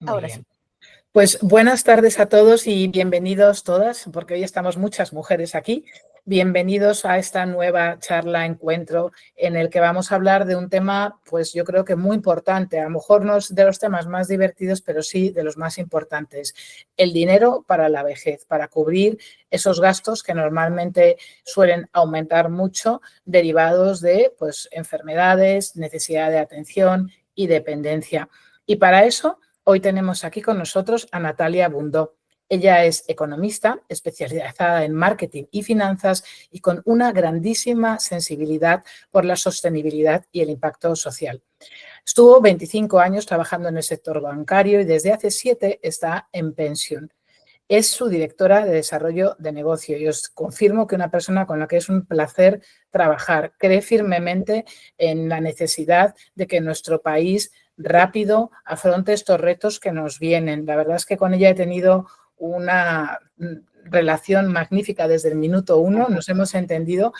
Muy Ahora bien. sí. Pues buenas tardes a todos y bienvenidos todas, porque hoy estamos muchas mujeres aquí. Bienvenidos a esta nueva charla, encuentro, en el que vamos a hablar de un tema, pues yo creo que muy importante, a lo mejor no es de los temas más divertidos, pero sí de los más importantes. El dinero para la vejez, para cubrir esos gastos que normalmente suelen aumentar mucho, derivados de pues, enfermedades, necesidad de atención y dependencia. Y para eso, hoy tenemos aquí con nosotros a Natalia Bundó. Ella es economista, especializada en marketing y finanzas y con una grandísima sensibilidad por la sostenibilidad y el impacto social. Estuvo 25 años trabajando en el sector bancario y desde hace 7 está en pensión. Es su directora de desarrollo de negocio y os confirmo que una persona con la que es un placer trabajar. Cree firmemente en la necesidad de que nuestro país rápido afronte estos retos que nos vienen. La verdad es que con ella he tenido una relación magnífica desde el minuto 1, nos hemos entendido.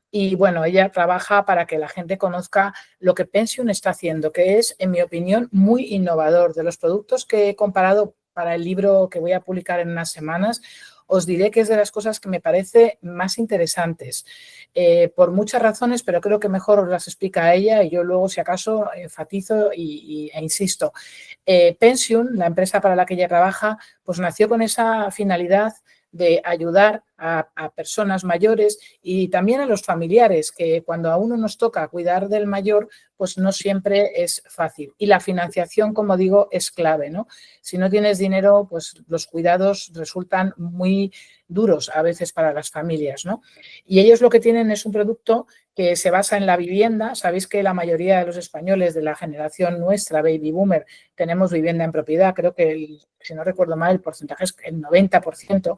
Y bueno, ella trabaja para que la gente conozca lo que Pension está haciendo, que es, en mi opinión, muy innovador. De los productos que he comparado para el libro que voy a publicar en unas semanas, os diré que es de las cosas que me parece más interesantes, por muchas razones, pero creo que mejor os las explica ella y yo luego, si acaso, enfatizo e insisto. Pension, la empresa para la que ella trabaja, pues nació con esa finalidad de ayudar a personas mayores y también a los familiares, que cuando a uno nos toca cuidar del mayor, pues no siempre es fácil. Y la financiación, como digo, es clave, ¿no? Si no tienes dinero, pues los cuidados resultan muy duros a veces para las familias, ¿no? Y ellos lo que tienen es un producto que se basa en la vivienda. Sabéis que la mayoría de los españoles de la generación nuestra, baby boomer, tenemos vivienda en propiedad. Creo que, si no recuerdo mal, el porcentaje es el 90%.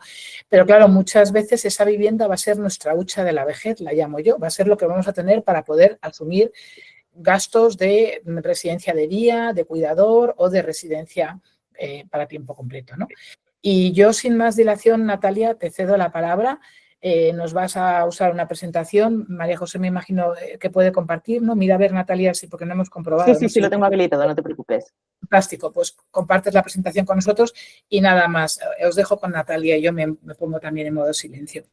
Pero claro, muchas veces esa vivienda va a ser nuestra hucha de la vejez, la llamo yo. Va a ser lo que vamos a tener para poder asumir gastos de residencia de día, de cuidador o de residencia para tiempo completo, ¿no? Y yo, sin más dilación, Natalia, te cedo la palabra. Nos vas a usar una presentación. María José, me imagino que puede compartir, ¿no? Mira a ver, Natalia, sí, porque no hemos comprobado. Sí, lo tengo habilitado, no te preocupes. Fantástico, pues compartes la presentación con nosotros y nada más. Os dejo con Natalia y yo me pongo también en modo silencio.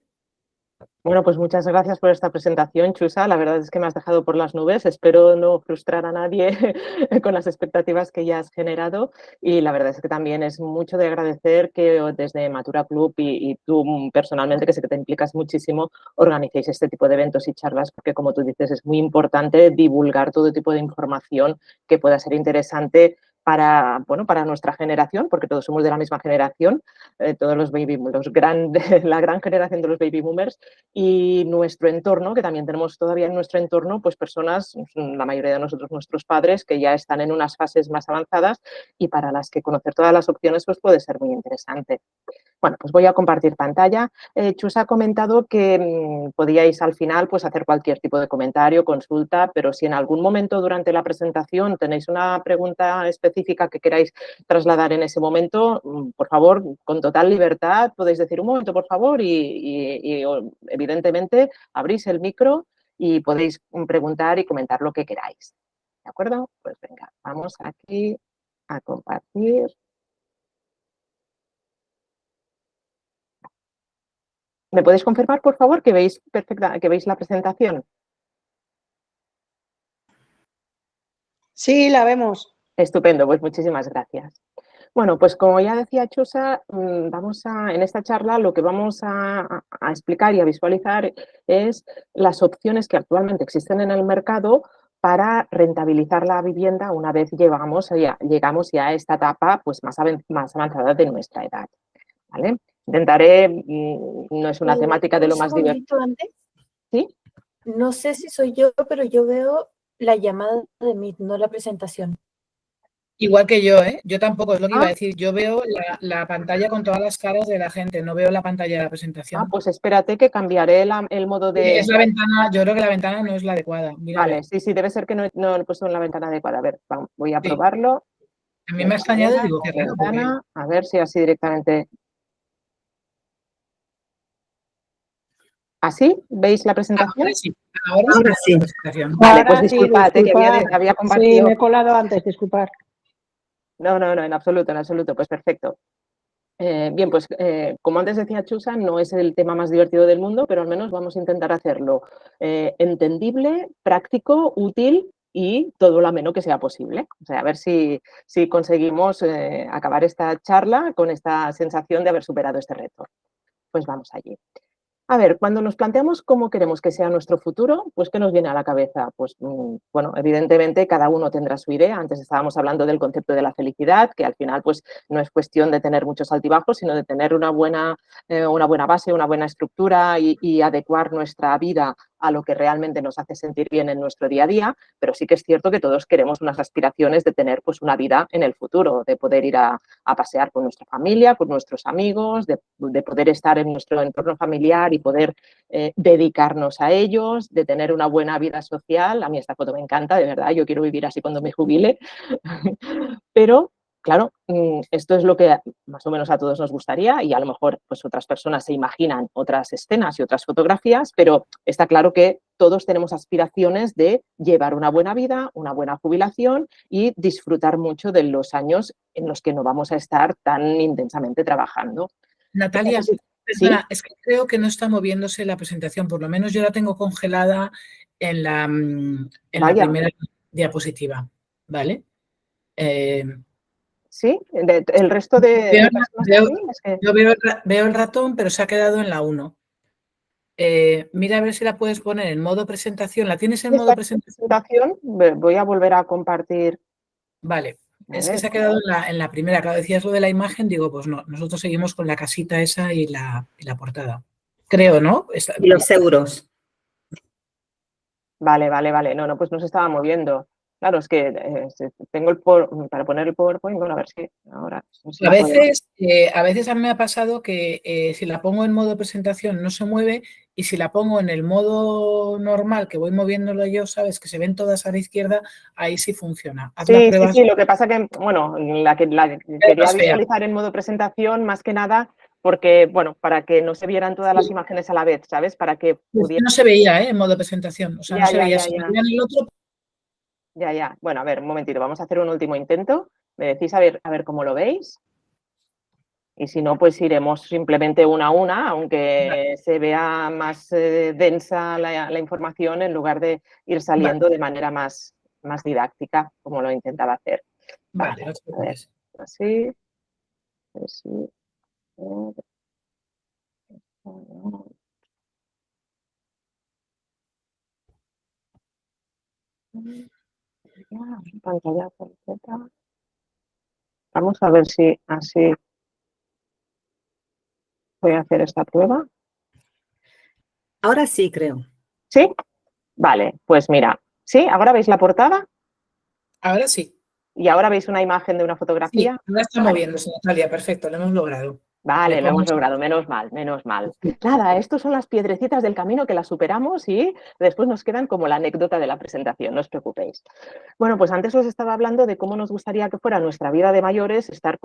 Bueno, pues muchas gracias por esta presentación, Chusa. La verdad es que me has dejado por las nubes. Espero no frustrar a nadie con las expectativas que ya has generado. Y la verdad es que también es mucho de agradecer que desde Matura Club y tú personalmente, que sé que te implicas muchísimo, organicéis este tipo de eventos y charlas, porque como tú dices, es muy importante divulgar todo tipo de información que pueda ser interesante para nuestra generación, porque todos somos de la misma generación, todos la gran generación de los baby boomers, y nuestro entorno, que también tenemos todavía en nuestro entorno, pues personas, la mayoría de nosotros, nuestros padres, que ya están en unas fases más avanzadas y para las que conocer todas las opciones pues puede ser muy interesante. Bueno, pues voy a compartir pantalla. Chus ha comentado que podíais al final pues hacer cualquier tipo de comentario, consulta, pero si en algún momento durante la presentación tenéis una pregunta específica que queráis trasladar en ese momento, por favor, con total libertad, podéis decir un momento, por favor, y evidentemente abrís el micro y podéis preguntar y comentar lo que queráis. ¿De acuerdo? Pues venga, vamos aquí a compartir. ¿Me podéis confirmar, por favor, que veis la presentación? Sí, la vemos. Estupendo, pues muchísimas gracias. Bueno, pues como ya decía Chusa, en esta charla lo que vamos a explicar y a visualizar es las opciones que actualmente existen en el mercado para rentabilizar la vivienda una vez llegamos ya a esta etapa pues, más avanzada de nuestra edad. ¿Vale? Intentaré, no es una temática de lo más divertido. ¿Sí? No sé si soy yo, pero yo veo la llamada de Meet, no la presentación. Igual que yo, ¿eh? Yo tampoco, es lo que iba a decir. Yo veo la pantalla con todas las caras de la gente, no veo la pantalla de la presentación. Pues espérate que cambiaré el modo de... Es la ventana, yo creo que la ventana no es la adecuada. Mira, vale, sí, debe ser que no he puesto en la ventana adecuada. A ver, voy a probarlo. A mí me ha extrañado y digo, qué raro. Ventana, a ver si así directamente... ¿Así? ¿Veis la presentación? Ahora sí. Vale, pues disculpad, que había compartido... Sí, me he colado antes, disculpad. No, no, no, en absoluto, pues perfecto. Bien, pues como antes decía Chusa, no es el tema más divertido del mundo, pero al menos vamos a intentar hacerlo entendible, práctico, útil y todo lo ameno que sea posible. O sea, a ver si conseguimos acabar esta charla con esta sensación de haber superado este reto. Pues vamos allí. A ver, cuando nos planteamos cómo queremos que sea nuestro futuro, pues ¿qué nos viene a la cabeza? Pues bueno, evidentemente cada uno tendrá su idea. Antes estábamos hablando del concepto de la felicidad, que al final pues no es cuestión de tener muchos altibajos, sino de tener una buena base, una buena estructura y adecuar nuestra vida a lo que realmente nos hace sentir bien en nuestro día a día, pero sí que es cierto que todos queremos unas aspiraciones de tener pues una vida en el futuro, de poder ir a pasear con nuestra familia, con nuestros amigos, de poder estar en nuestro entorno familiar y poder dedicarnos a ellos, de tener una buena vida social. A mí esta foto me encanta, de verdad, yo quiero vivir así cuando me jubile, pero claro, esto es lo que más o menos a todos nos gustaría y a lo mejor pues otras personas se imaginan otras escenas y otras fotografías, pero está claro que todos tenemos aspiraciones de llevar una buena vida, una buena jubilación y disfrutar mucho de los años en los que no vamos a estar tan intensamente trabajando. Natalia, ¿Sí? perdona, es que creo que no está moviéndose la presentación, por lo menos yo la tengo congelada en la primera diapositiva, ¿vale? Sí, el resto de personas también. Yo veo el ratón, pero se ha quedado en la 1. Mira a ver si la puedes poner en modo presentación. ¿La tienes en modo presentación? Voy a volver a compartir. Vale, es que se ha quedado en la primera. Claro, decías lo de la imagen, digo, pues no, nosotros seguimos con la casita esa y la portada. Creo, ¿no? Y los euros. Vale. No, pues no se estaba moviendo. Claro, es que tengo para poner el PowerPoint, bueno, a ver si ahora... A veces a mí me ha pasado que si la pongo en modo presentación no se mueve y si la pongo en el modo normal, que voy moviéndolo yo, sabes, que se ven todas a la izquierda, ahí sí funciona. Sí, lo que pasa que, bueno, la quería visualizar en modo presentación más que nada porque, bueno, para que no se vieran todas las imágenes a la vez, ¿sabes? Para que pudiera... No se veía, en modo presentación, o sea, no se veía. Si veía en el otro... Ya. Bueno, a ver, un momentito, vamos a hacer un último intento. Me decís a ver cómo lo veis. Y si no, pues iremos simplemente una a una, aunque se vea más densa la información en lugar de ir saliendo de manera más didáctica, como lo intentaba hacer. Vale, a ver, así. Pantalla completa. Vamos a ver si así voy a hacer esta prueba. Ahora sí, creo. ¿Sí? Vale, pues mira. ¿Sí? ¿Ahora veis la portada? Ahora sí. ¿Y ahora veis una imagen de una fotografía? Sí, ahora está moviéndose, Natalia, perfecto, lo hemos logrado. Vale, lo hemos logrado, menos mal. Nada, estos son las piedrecitas del camino que las superamos y después nos quedan como la anécdota de la presentación, no os preocupéis. Bueno, pues antes os estaba hablando de cómo nos gustaría que fuera nuestra vida de mayores, estar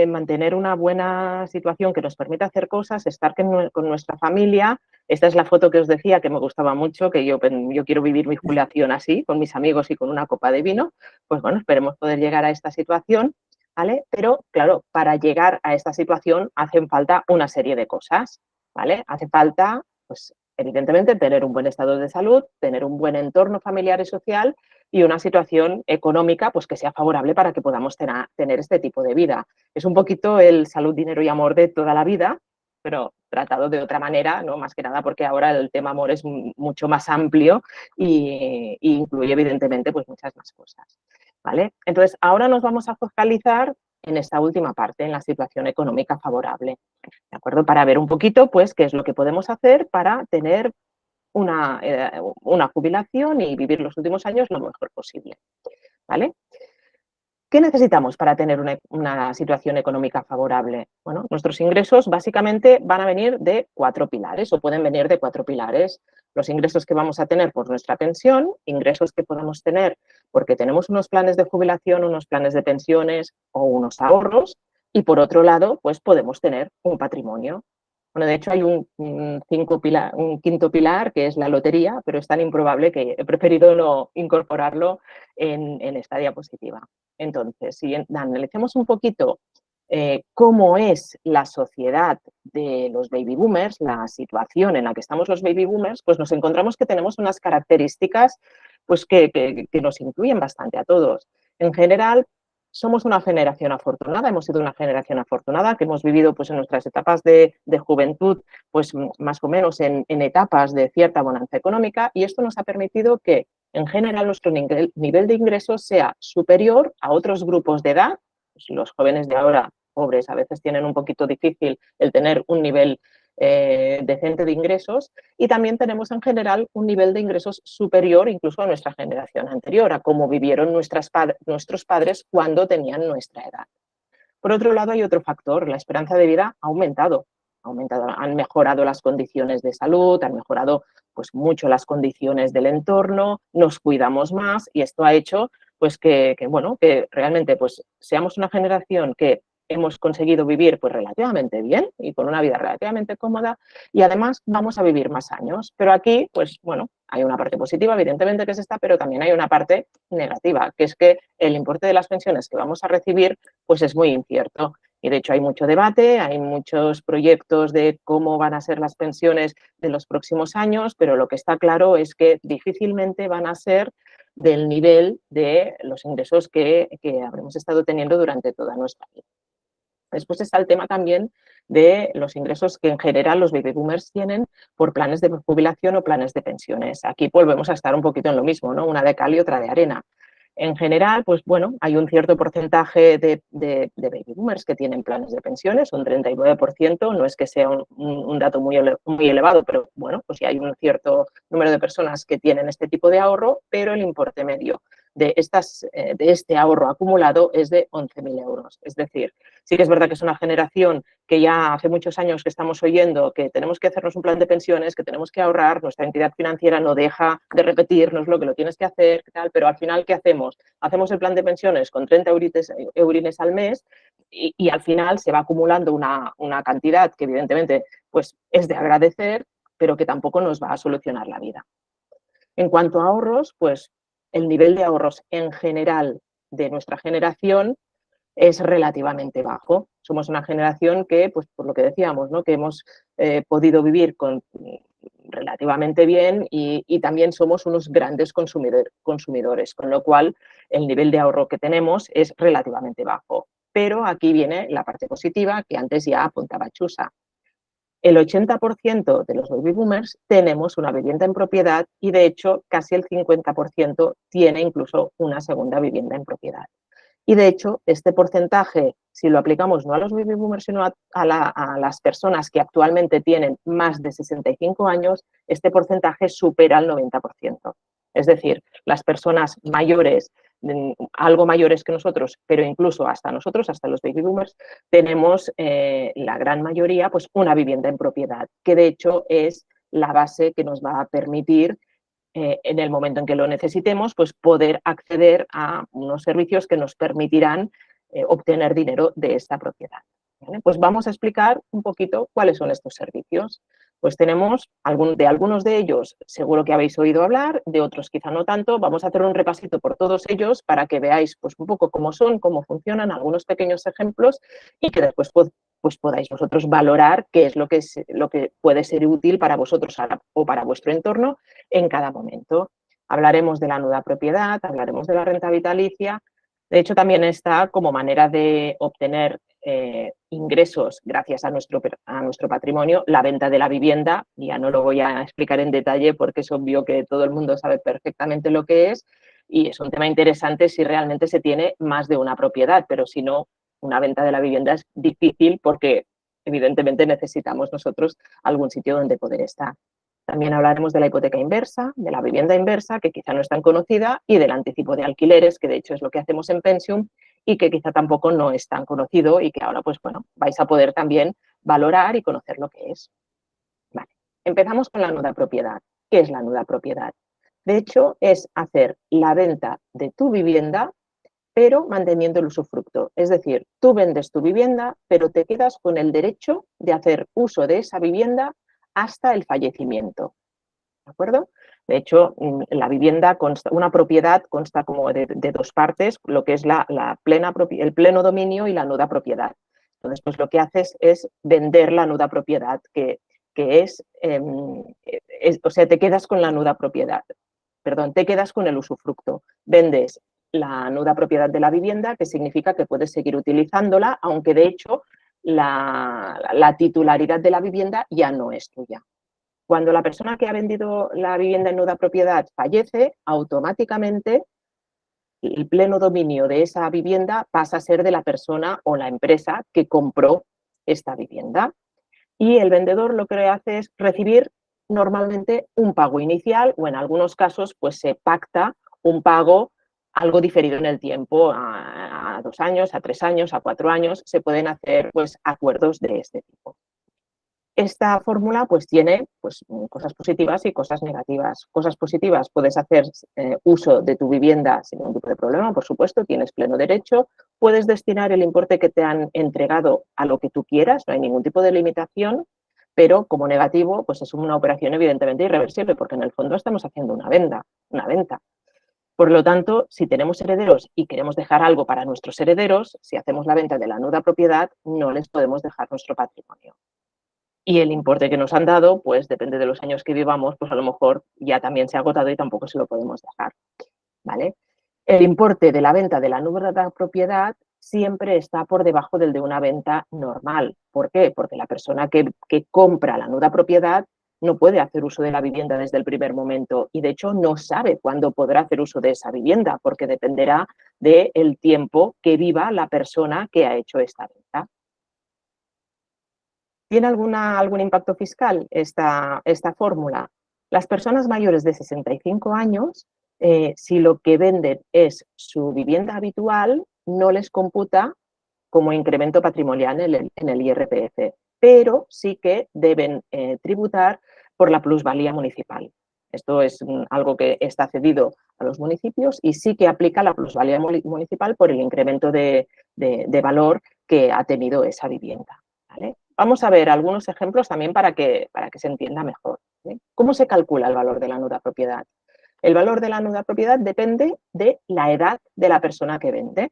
mantener una buena situación que nos permita hacer cosas, estar con nuestra familia. Esta es la foto que os decía que me gustaba mucho, que yo quiero vivir mi jubilación así, con mis amigos y con una copa de vino. Pues bueno, esperemos poder llegar a esta situación. ¿Vale? Pero, claro, para llegar a esta situación hacen falta una serie de cosas, ¿vale? Hace falta, pues, evidentemente, tener un buen estado de salud, tener un buen entorno familiar y social y una situación económica, pues, que sea favorable para que podamos tener este tipo de vida. Es un poquito el salud, dinero y amor de toda la vida, pero tratado de otra manera, ¿no? Más que nada porque ahora el tema amor es mucho más amplio y incluye, evidentemente, pues, muchas más cosas. ¿Vale? Entonces, ahora nos vamos a focalizar en esta última parte, en la situación económica favorable, ¿de acuerdo? Para ver un poquito, pues, qué es lo que podemos hacer para tener una jubilación y vivir los últimos años lo mejor posible, ¿vale? ¿Qué necesitamos para tener una situación económica favorable? Bueno, nuestros ingresos básicamente van a venir de 4 pilares o pueden venir de 4 pilares. Los ingresos que vamos a tener por nuestra pensión, ingresos que podamos tener porque tenemos unos planes de jubilación, unos planes de pensiones o unos ahorros y por otro lado, pues podemos tener un patrimonio. Bueno, de hecho hay un quinto pilar que es la lotería, pero es tan improbable que he preferido no incorporarlo en esta diapositiva. Entonces, si analicemos un poquito cómo es la sociedad de los baby boomers, la situación en la que estamos los baby boomers, pues nos encontramos que tenemos unas características pues que nos incluyen bastante a todos. En general, somos una generación afortunada, hemos sido una generación afortunada, que hemos vivido pues, en nuestras etapas de juventud, pues más o menos en etapas de cierta bonanza económica, y esto nos ha permitido que, en general, nuestro nivel de ingresos sea superior a otros grupos de edad. Pues los jóvenes de ahora, pobres, a veces tienen un poquito difícil el tener un nivel decente de ingresos, y también tenemos en general un nivel de ingresos superior incluso a nuestra generación anterior, a cómo vivieron nuestros padres cuando tenían nuestra edad. Por otro lado, hay otro factor, la esperanza de vida ha aumentado, han mejorado las condiciones de salud, han mejorado pues, mucho las condiciones del entorno, nos cuidamos más, y esto ha hecho pues, que realmente pues, seamos una generación que hemos conseguido vivir pues, relativamente bien y con una vida relativamente cómoda, y además vamos a vivir más años. Pero aquí, pues bueno, hay una parte positiva, evidentemente, que es esta, pero también hay una parte negativa, que es que el importe de las pensiones que vamos a recibir pues es muy incierto. Y de hecho hay mucho debate, hay muchos proyectos de cómo van a ser las pensiones de los próximos años, pero lo que está claro es que difícilmente van a ser del nivel de los ingresos que habremos estado teniendo durante toda nuestra vida. Después está el tema también de los ingresos que en general los baby boomers tienen por planes de jubilación o planes de pensiones. Aquí volvemos a estar un poquito en lo mismo, ¿no? Una de cal y otra de arena. En general, pues bueno, hay un cierto porcentaje de baby boomers que tienen planes de pensiones, un 39%, no es que sea un dato muy elevado, pero bueno, pues sí hay un cierto número de personas que tienen este tipo de ahorro, pero el importe medio de este ahorro acumulado es de 11.000 euros. Es decir, sí que es verdad que es una generación que ya hace muchos años que estamos oyendo que tenemos que hacernos un plan de pensiones, que tenemos que ahorrar, nuestra entidad financiera no deja de repetirnos lo que lo tienes que hacer, tal, pero al final, ¿qué hacemos? Hacemos el plan de pensiones con 30 eurines al mes y al final se va acumulando una cantidad que evidentemente pues, es de agradecer, pero que tampoco nos va a solucionar la vida. En cuanto a ahorros, pues el nivel de ahorros en general de nuestra generación es relativamente bajo. Somos una generación que, pues por lo que decíamos, ¿no? que hemos podido vivir relativamente bien y también somos unos grandes consumidores, con lo cual el nivel de ahorro que tenemos es relativamente bajo. Pero aquí viene la parte positiva que antes ya apuntaba Chusa. El 80% de los baby boomers tenemos una vivienda en propiedad y, de hecho, casi el 50% tiene incluso una segunda vivienda en propiedad. Y, de hecho, este porcentaje, si lo aplicamos no a los baby boomers, sino a las personas que actualmente tienen más de 65 años, este porcentaje supera el 90%. Es decir, las personas mayores, algo mayores que nosotros, pero incluso hasta nosotros, hasta los baby boomers, tenemos la gran mayoría pues una vivienda en propiedad, que de hecho es la base que nos va a permitir en el momento en que lo necesitemos, pues poder acceder a unos servicios que nos permitirán obtener dinero de esta propiedad. ¿Vale? Pues vamos a explicar un poquito cuáles son estos servicios. Pues tenemos de algunos de ellos, seguro que habéis oído hablar, de otros quizá no tanto. Vamos a hacer un repasito por todos ellos para que veáis pues, un poco cómo son, cómo funcionan, algunos pequeños ejemplos y que después pues podáis vosotros valorar qué es lo que puede ser útil para vosotros o para vuestro entorno en cada momento. Hablaremos de la nuda propiedad, hablaremos de la renta vitalicia. De hecho, también está como manera de obtener ingresos gracias a nuestro patrimonio, la venta de la vivienda. Ya no lo voy a explicar en detalle porque es obvio que todo el mundo sabe perfectamente lo que es y es un tema interesante si realmente se tiene más de una propiedad, pero si no, una venta de la vivienda es difícil porque evidentemente necesitamos nosotros algún sitio donde poder estar. También hablaremos de la hipoteca inversa, de la vivienda inversa, que quizá no es tan conocida, y del anticipo de alquileres, que de hecho es lo que hacemos en Pensium y que quizá tampoco no es tan conocido y que ahora pues bueno, vais a poder también valorar y conocer lo que es. Vale. Empezamos con la nuda propiedad. ¿Qué es la nuda propiedad? De hecho, es hacer la venta de tu vivienda pero manteniendo el usufructo. Es decir, tú vendes tu vivienda, pero te quedas con el derecho de hacer uso de esa vivienda hasta el fallecimiento. ¿De acuerdo? De hecho, la vivienda consta, una propiedad consta como de dos partes, lo que es el pleno dominio y la nuda propiedad. Entonces, pues lo que haces es vender la nuda propiedad, que o sea, te quedas con la nuda propiedad. Perdón, te quedas con el usufructo. Vendes la nuda propiedad de la vivienda, que significa que puedes seguir utilizándola, aunque de hecho la titularidad de la vivienda ya no es tuya. Cuando la persona que ha vendido la vivienda en nuda propiedad fallece, automáticamente el pleno dominio de esa vivienda pasa a ser de la persona o la empresa que compró esta vivienda. Y el vendedor lo que hace es recibir normalmente un pago inicial o en algunos casos pues se pacta un pago algo diferido en el tiempo, a 2 años, a 3 años, a 4 años, se pueden hacer pues acuerdos de este tipo. Esta fórmula pues tiene pues, cosas positivas y cosas negativas. Cosas positivas, puedes hacer uso de tu vivienda sin ningún tipo de problema, por supuesto, tienes pleno derecho, puedes destinar el importe que te han entregado a lo que tú quieras, no hay ningún tipo de limitación, pero como negativo pues es una operación evidentemente irreversible porque en el fondo estamos haciendo una venta. Por lo tanto, si tenemos herederos y queremos dejar algo para nuestros herederos, si hacemos la venta de la nuda propiedad, no les podemos dejar nuestro patrimonio. Y el importe que nos han dado, pues depende de los años que vivamos, pues a lo mejor ya también se ha agotado y tampoco se lo podemos dejar, ¿vale? El importe de la venta de la nuda propiedad siempre está por debajo del de una venta normal. ¿Por qué? Porque la persona que compra la nuda propiedad no puede hacer uso de la vivienda desde el primer momento y de hecho no sabe cuándo podrá hacer uso de esa vivienda porque dependerá del tiempo que viva la persona que ha hecho esta venta. ¿Tiene algún impacto fiscal esta fórmula? Las personas mayores de 65 años, si lo que venden es su vivienda habitual, no les computa como incremento patrimonial en el IRPF, pero sí que deben tributar por la plusvalía municipal. Esto es algo que está cedido a los municipios y sí que aplica la plusvalía municipal por el incremento de valor que ha tenido esa vivienda, ¿vale? Vamos a ver algunos ejemplos también para que se entienda mejor, ¿sí? ¿Cómo se calcula el valor de la nuda propiedad? El valor de la nuda propiedad depende de la edad de la persona que vende.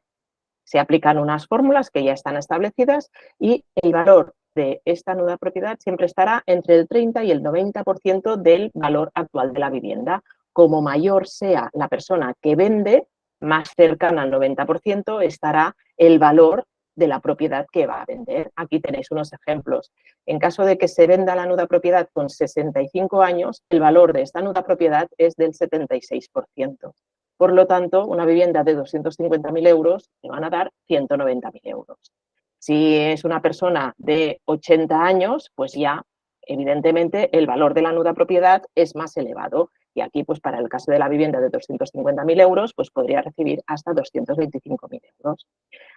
Se aplican unas fórmulas que ya están establecidas y el valor de esta nuda propiedad siempre estará entre el 30 y el 90% del valor actual de la vivienda. Como mayor sea la persona que vende, más cercana al 90% estará el valor de la propiedad que va a vender. Aquí tenéis unos ejemplos. En caso de que se venda la nuda propiedad con 65 años, el valor de esta nuda propiedad es del 76%. Por lo tanto, una vivienda de 250.000 euros le van a dar 190.000 euros. Si es una persona de 80 años, pues ya, evidentemente, el valor de la nuda propiedad es más elevado. Y aquí, pues para el caso de la vivienda de 250.000 euros, pues podría recibir hasta 225.000 euros.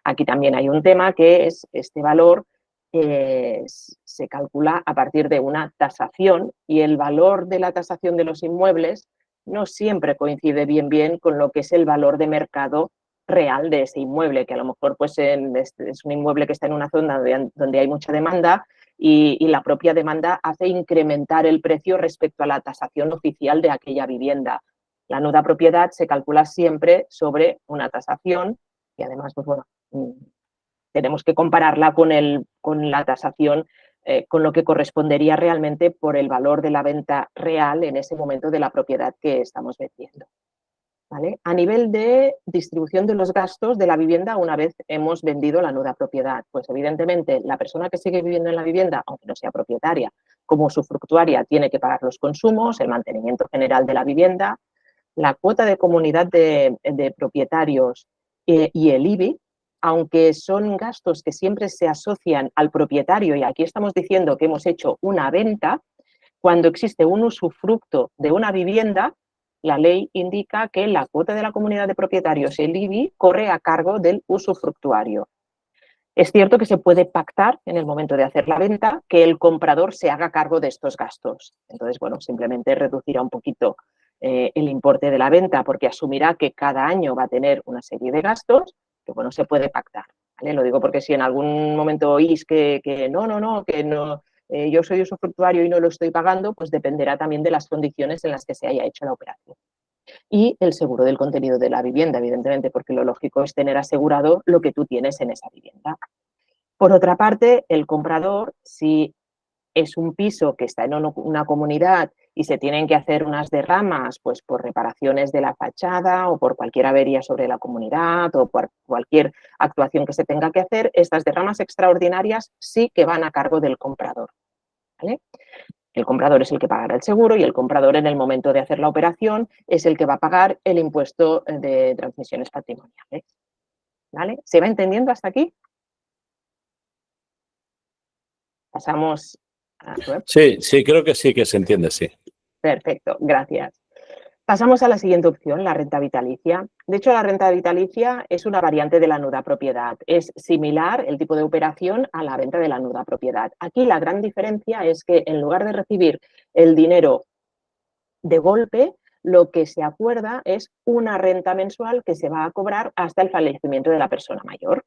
Aquí también hay un tema que es este valor se calcula a partir de una tasación y el valor de la tasación de los inmuebles no siempre coincide bien con lo que es el valor de mercado real de ese inmueble, que a lo mejor pues, es un inmueble que está en una zona donde hay mucha demanda y la propia demanda hace incrementar el precio respecto a la tasación oficial de aquella vivienda. La nuda propiedad se calcula siempre sobre una tasación y además, pues bueno, tenemos que compararla con la tasación, con lo que correspondería realmente por el valor de la venta real en ese momento de la propiedad que estamos vendiendo, ¿vale? A nivel de distribución de los gastos de la vivienda una vez hemos vendido la nuda propiedad, pues evidentemente la persona que sigue viviendo en la vivienda, aunque no sea propietaria, como usufructuaria, tiene que pagar los consumos, el mantenimiento general de la vivienda, la cuota de comunidad de propietarios y el IBI, aunque son gastos que siempre se asocian al propietario, y aquí estamos diciendo que hemos hecho una venta, cuando existe un usufructo de una vivienda, la ley indica que la cuota de la comunidad de propietarios y el IBI corre a cargo del usufructuario. Es cierto que se puede pactar en el momento de hacer la venta que el comprador se haga cargo de estos gastos. Entonces, bueno, simplemente reducirá un poquito el importe de la venta porque asumirá que cada año va a tener una serie de gastos que bueno, se puede pactar, ¿vale? Lo digo porque si en algún momento oís que no, yo soy usufructuario y no lo estoy pagando, pues dependerá también de las condiciones en las que se haya hecho la operación. Y el seguro del contenido de la vivienda, evidentemente, porque lo lógico es tener asegurado lo que tú tienes en esa vivienda. Por otra parte, el comprador, si es un piso que está en una comunidad y se tienen que hacer unas derramas, pues por reparaciones de la fachada o por cualquier avería sobre la comunidad o por cualquier actuación que se tenga que hacer, estas derramas extraordinarias sí que van a cargo del comprador, ¿vale? El comprador es el que pagará el seguro y el comprador en el momento de hacer la operación es el que va a pagar el impuesto de transmisiones patrimoniales, ¿vale? ¿Se va entendiendo hasta aquí? Pasamos a web. Sí, creo que sí que se entiende, sí. Perfecto, gracias. Pasamos a la siguiente opción, la renta vitalicia. De hecho, la renta vitalicia es una variante de la nuda propiedad. Es similar el tipo de operación a la venta de la nuda propiedad. Aquí la gran diferencia es que en lugar de recibir el dinero de golpe, lo que se acuerda es una renta mensual que se va a cobrar hasta el fallecimiento de la persona mayor,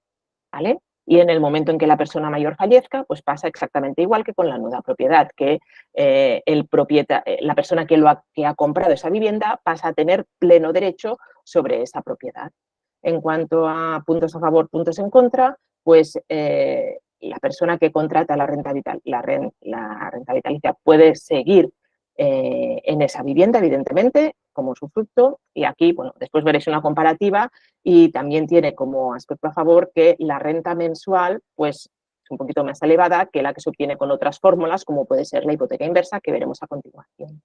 ¿vale? Y en el momento en que la persona mayor fallezca, pues pasa exactamente igual que con la nuda propiedad, que la persona que ha comprado esa vivienda pasa a tener pleno derecho sobre esa propiedad. En cuanto a puntos a favor, puntos en contra, pues la persona que contrata la renta vitalicia puede seguir en esa vivienda, evidentemente, como usufructo, y aquí, bueno, después veréis una comparativa y también tiene como aspecto a favor que la renta mensual, pues, es un poquito más elevada que la que se obtiene con otras fórmulas, como puede ser la hipoteca inversa, que veremos a continuación.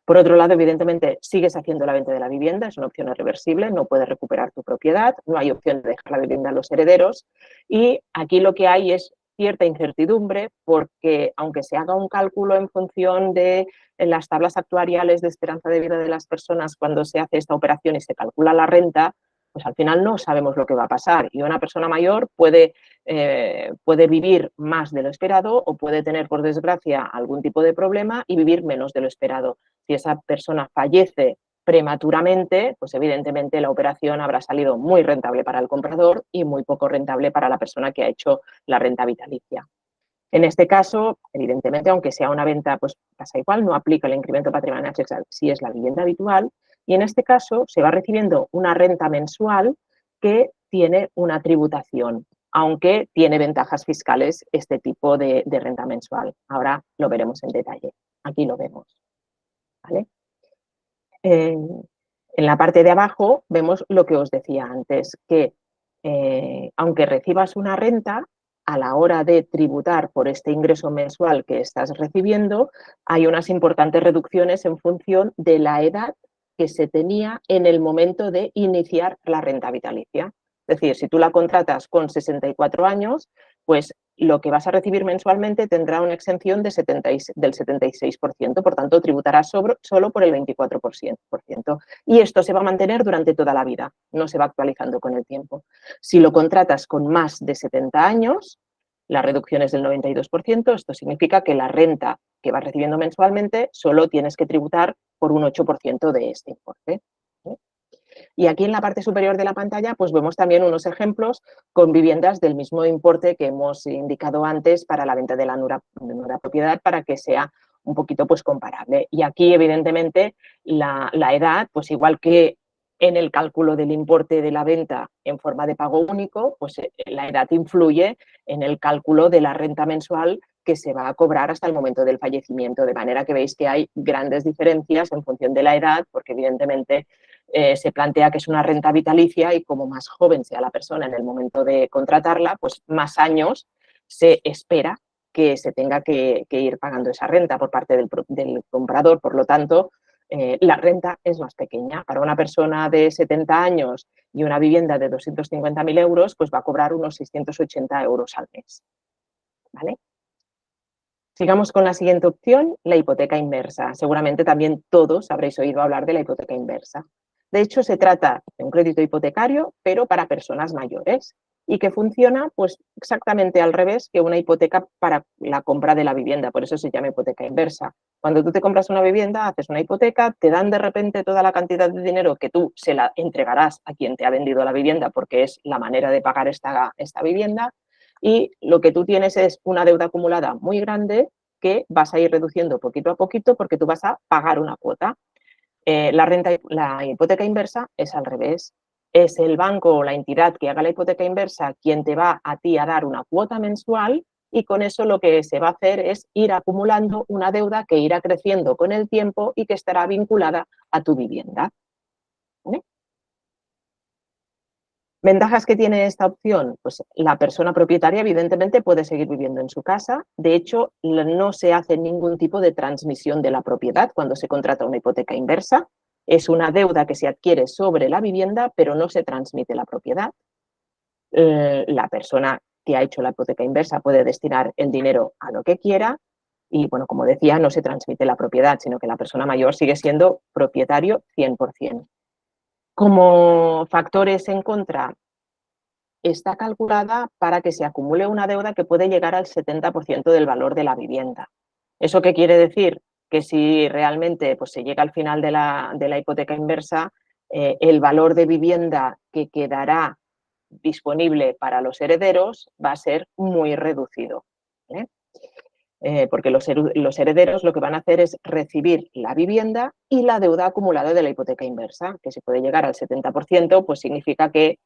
Por otro lado, evidentemente, sigues haciendo la venta de la vivienda, es una opción irreversible, no puedes recuperar tu propiedad, no hay opción de dejar la vivienda a los herederos y aquí lo que hay es cierta incertidumbre porque aunque se haga un cálculo en función de las tablas actuariales de esperanza de vida de las personas cuando se hace esta operación y se calcula la renta, pues al final no sabemos lo que va a pasar y una persona mayor puede vivir más de lo esperado o puede tener, por desgracia, algún tipo de problema y vivir menos de lo esperado. Si esa persona fallece prematuramente, pues evidentemente la operación habrá salido muy rentable para el comprador y muy poco rentable para la persona que ha hecho la renta vitalicia. En este caso, evidentemente, aunque sea una venta, pues pasa igual, no aplica el incremento patrimonial si es la vivienda habitual y en este caso se va recibiendo una renta mensual que tiene una tributación, aunque tiene ventajas fiscales este tipo de renta mensual. Ahora lo veremos en detalle. Aquí lo vemos, ¿vale? En la parte de abajo vemos lo que os decía antes, que aunque recibas una renta, a la hora de tributar por este ingreso mensual que estás recibiendo, hay unas importantes reducciones en función de la edad que se tenía en el momento de iniciar la renta vitalicia. Es decir, si tú la contratas con 64 años, pues lo que vas a recibir mensualmente tendrá una exención del 76%, por tanto tributarás solo por el 24%. Y esto se va a mantener durante toda la vida, no se va actualizando con el tiempo. Si lo contratas con más de 70 años, la reducción es del 92%, esto significa que la renta que vas recibiendo mensualmente solo tienes que tributar por un 8% de este importe. Y aquí en la parte superior de la pantalla pues vemos también unos ejemplos con viviendas del mismo importe que hemos indicado antes para la venta de la nuda propiedad para que sea un poquito pues comparable. Y aquí evidentemente la edad, pues igual que en el cálculo del importe de la venta en forma de pago único, pues la edad influye en el cálculo de la renta mensual que se va a cobrar hasta el momento del fallecimiento, de manera que veis que hay grandes diferencias en función de la edad, porque evidentemente se plantea que es una renta vitalicia y como más joven sea la persona en el momento de contratarla, pues más años se espera que se tenga que ir pagando esa renta por parte del comprador. Por lo tanto, la renta es más pequeña. Para una persona de 70 años y una vivienda de 250.000 euros, pues va a cobrar unos 680 euros al mes. ¿Vale? Sigamos con la siguiente opción, la hipoteca inversa. Seguramente también todos habréis oído hablar de la hipoteca inversa. De hecho, se trata de un crédito hipotecario, pero para personas mayores y que funciona pues exactamente al revés que una hipoteca para la compra de la vivienda, por eso se llama hipoteca inversa. Cuando tú te compras una vivienda, haces una hipoteca, te dan de repente toda la cantidad de dinero que tú se la entregarás a quien te ha vendido la vivienda porque es la manera de pagar esta vivienda, y lo que tú tienes es una deuda acumulada muy grande que vas a ir reduciendo poquito a poquito porque tú vas a pagar una cuota. La hipoteca inversa es al revés. Es el banco o la entidad que haga la hipoteca inversa quien te va a ti a dar una cuota mensual, y con eso lo que se va a hacer es ir acumulando una deuda que irá creciendo con el tiempo y que estará vinculada a tu vivienda. ¿Vale? ¿Ventajas que tiene esta opción? Pues la persona propietaria evidentemente puede seguir viviendo en su casa. De hecho, no se hace ningún tipo de transmisión de la propiedad cuando se contrata una hipoteca inversa. Es una deuda que se adquiere sobre la vivienda, pero no se transmite la propiedad. La persona que ha hecho la hipoteca inversa puede destinar el dinero a lo que quiera y, bueno, como decía, no se transmite la propiedad, sino que la persona mayor sigue siendo propietario 100%. Como factores en contra, está calculada para que se acumule una deuda que puede llegar al 70% del valor de la vivienda. ¿Eso qué quiere decir? Que si realmente pues, se llega al final de la hipoteca inversa, el valor de vivienda que quedará disponible para los herederos va a ser muy reducido, ¿vale? Porque los herederos lo que van a hacer es recibir la vivienda y la deuda acumulada de la hipoteca inversa, que si puede llegar al 70%, pues significa que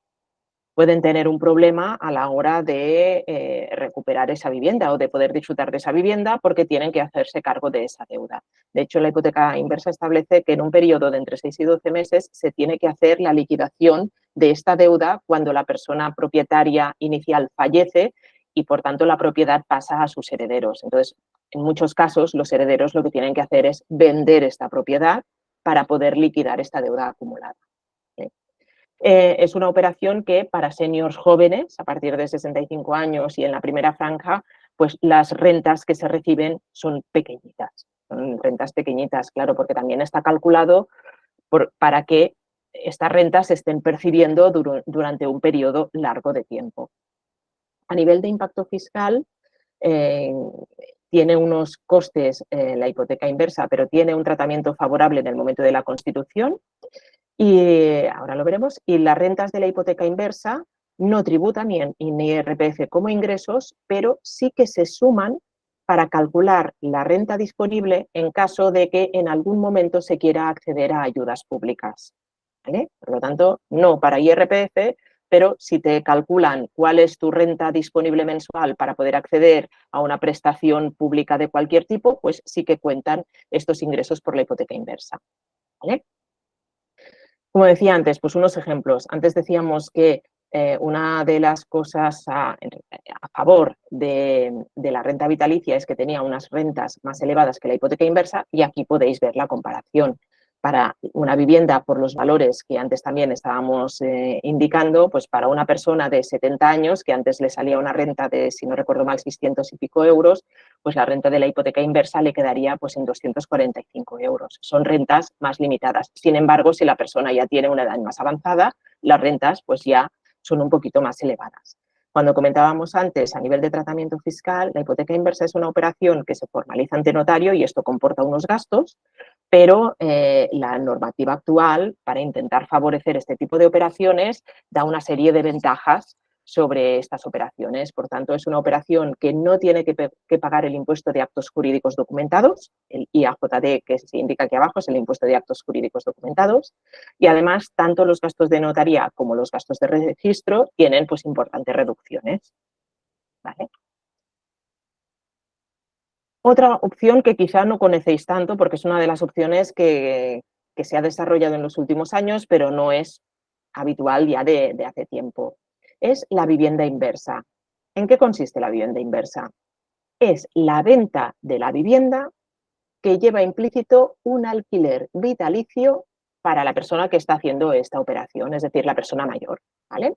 pueden tener un problema a la hora de recuperar esa vivienda o de poder disfrutar de esa vivienda porque tienen que hacerse cargo de esa deuda. De hecho, la hipoteca inversa establece que en un periodo de entre 6 y 12 meses se tiene que hacer la liquidación de esta deuda cuando la persona propietaria inicial fallece y, por tanto, la propiedad pasa a sus herederos. Entonces, en muchos casos, los herederos lo que tienen que hacer es vender esta propiedad para poder liquidar esta deuda acumulada. Es una operación que para seniors jóvenes, a partir de 65 años y en la primera franja, pues las rentas que se reciben son pequeñitas. Son rentas pequeñitas, claro, porque también está calculado para que estas rentas se estén percibiendo durante un periodo largo de tiempo. A nivel de impacto fiscal, tiene unos costes la hipoteca inversa, pero tiene un tratamiento favorable en el momento de la constitución. Y ahora lo veremos. Y las rentas de la hipoteca inversa no tributan ni en IRPF como ingresos, pero sí que se suman para calcular la renta disponible en caso de que en algún momento se quiera acceder a ayudas públicas, ¿vale? Por lo tanto, no para IRPF, pero si te calculan cuál es tu renta disponible mensual para poder acceder a una prestación pública de cualquier tipo, pues sí que cuentan estos ingresos por la hipoteca inversa, ¿vale? Como decía antes, pues unos ejemplos. Antes decíamos que una de las cosas a favor de la renta vitalicia es que tenía unas rentas más elevadas que la hipoteca inversa, y aquí podéis ver la comparación. Para una vivienda, por los valores que antes también estábamos indicando, pues para una persona de 70 años, que antes le salía una renta de, si no recuerdo mal, 600 y pico euros, pues la renta de la hipoteca inversa le quedaría pues en 245 euros. Son rentas más limitadas. Sin embargo, si la persona ya tiene una edad más avanzada, las rentas pues ya son un poquito más elevadas. Cuando comentábamos antes a nivel de tratamiento fiscal, la hipoteca inversa es una operación que se formaliza ante notario y esto comporta unos gastos, pero la normativa actual, para intentar favorecer este tipo de operaciones, da una serie de ventajas sobre estas operaciones. Por tanto, es una operación que no tiene que pagar el impuesto de actos jurídicos documentados, el IAJD, que se indica aquí abajo, es el impuesto de actos jurídicos documentados, y además tanto los gastos de notaría como los gastos de registro tienen pues importantes reducciones, ¿vale? Otra opción que quizá no conocéis tanto, porque es una de las opciones que se ha desarrollado en los últimos años, pero no es habitual ya de hace tiempo, es la vivienda inversa. ¿En qué consiste la vivienda inversa? Es la venta de la vivienda que lleva implícito un alquiler vitalicio para la persona que está haciendo esta operación, es decir, la persona mayor, ¿vale?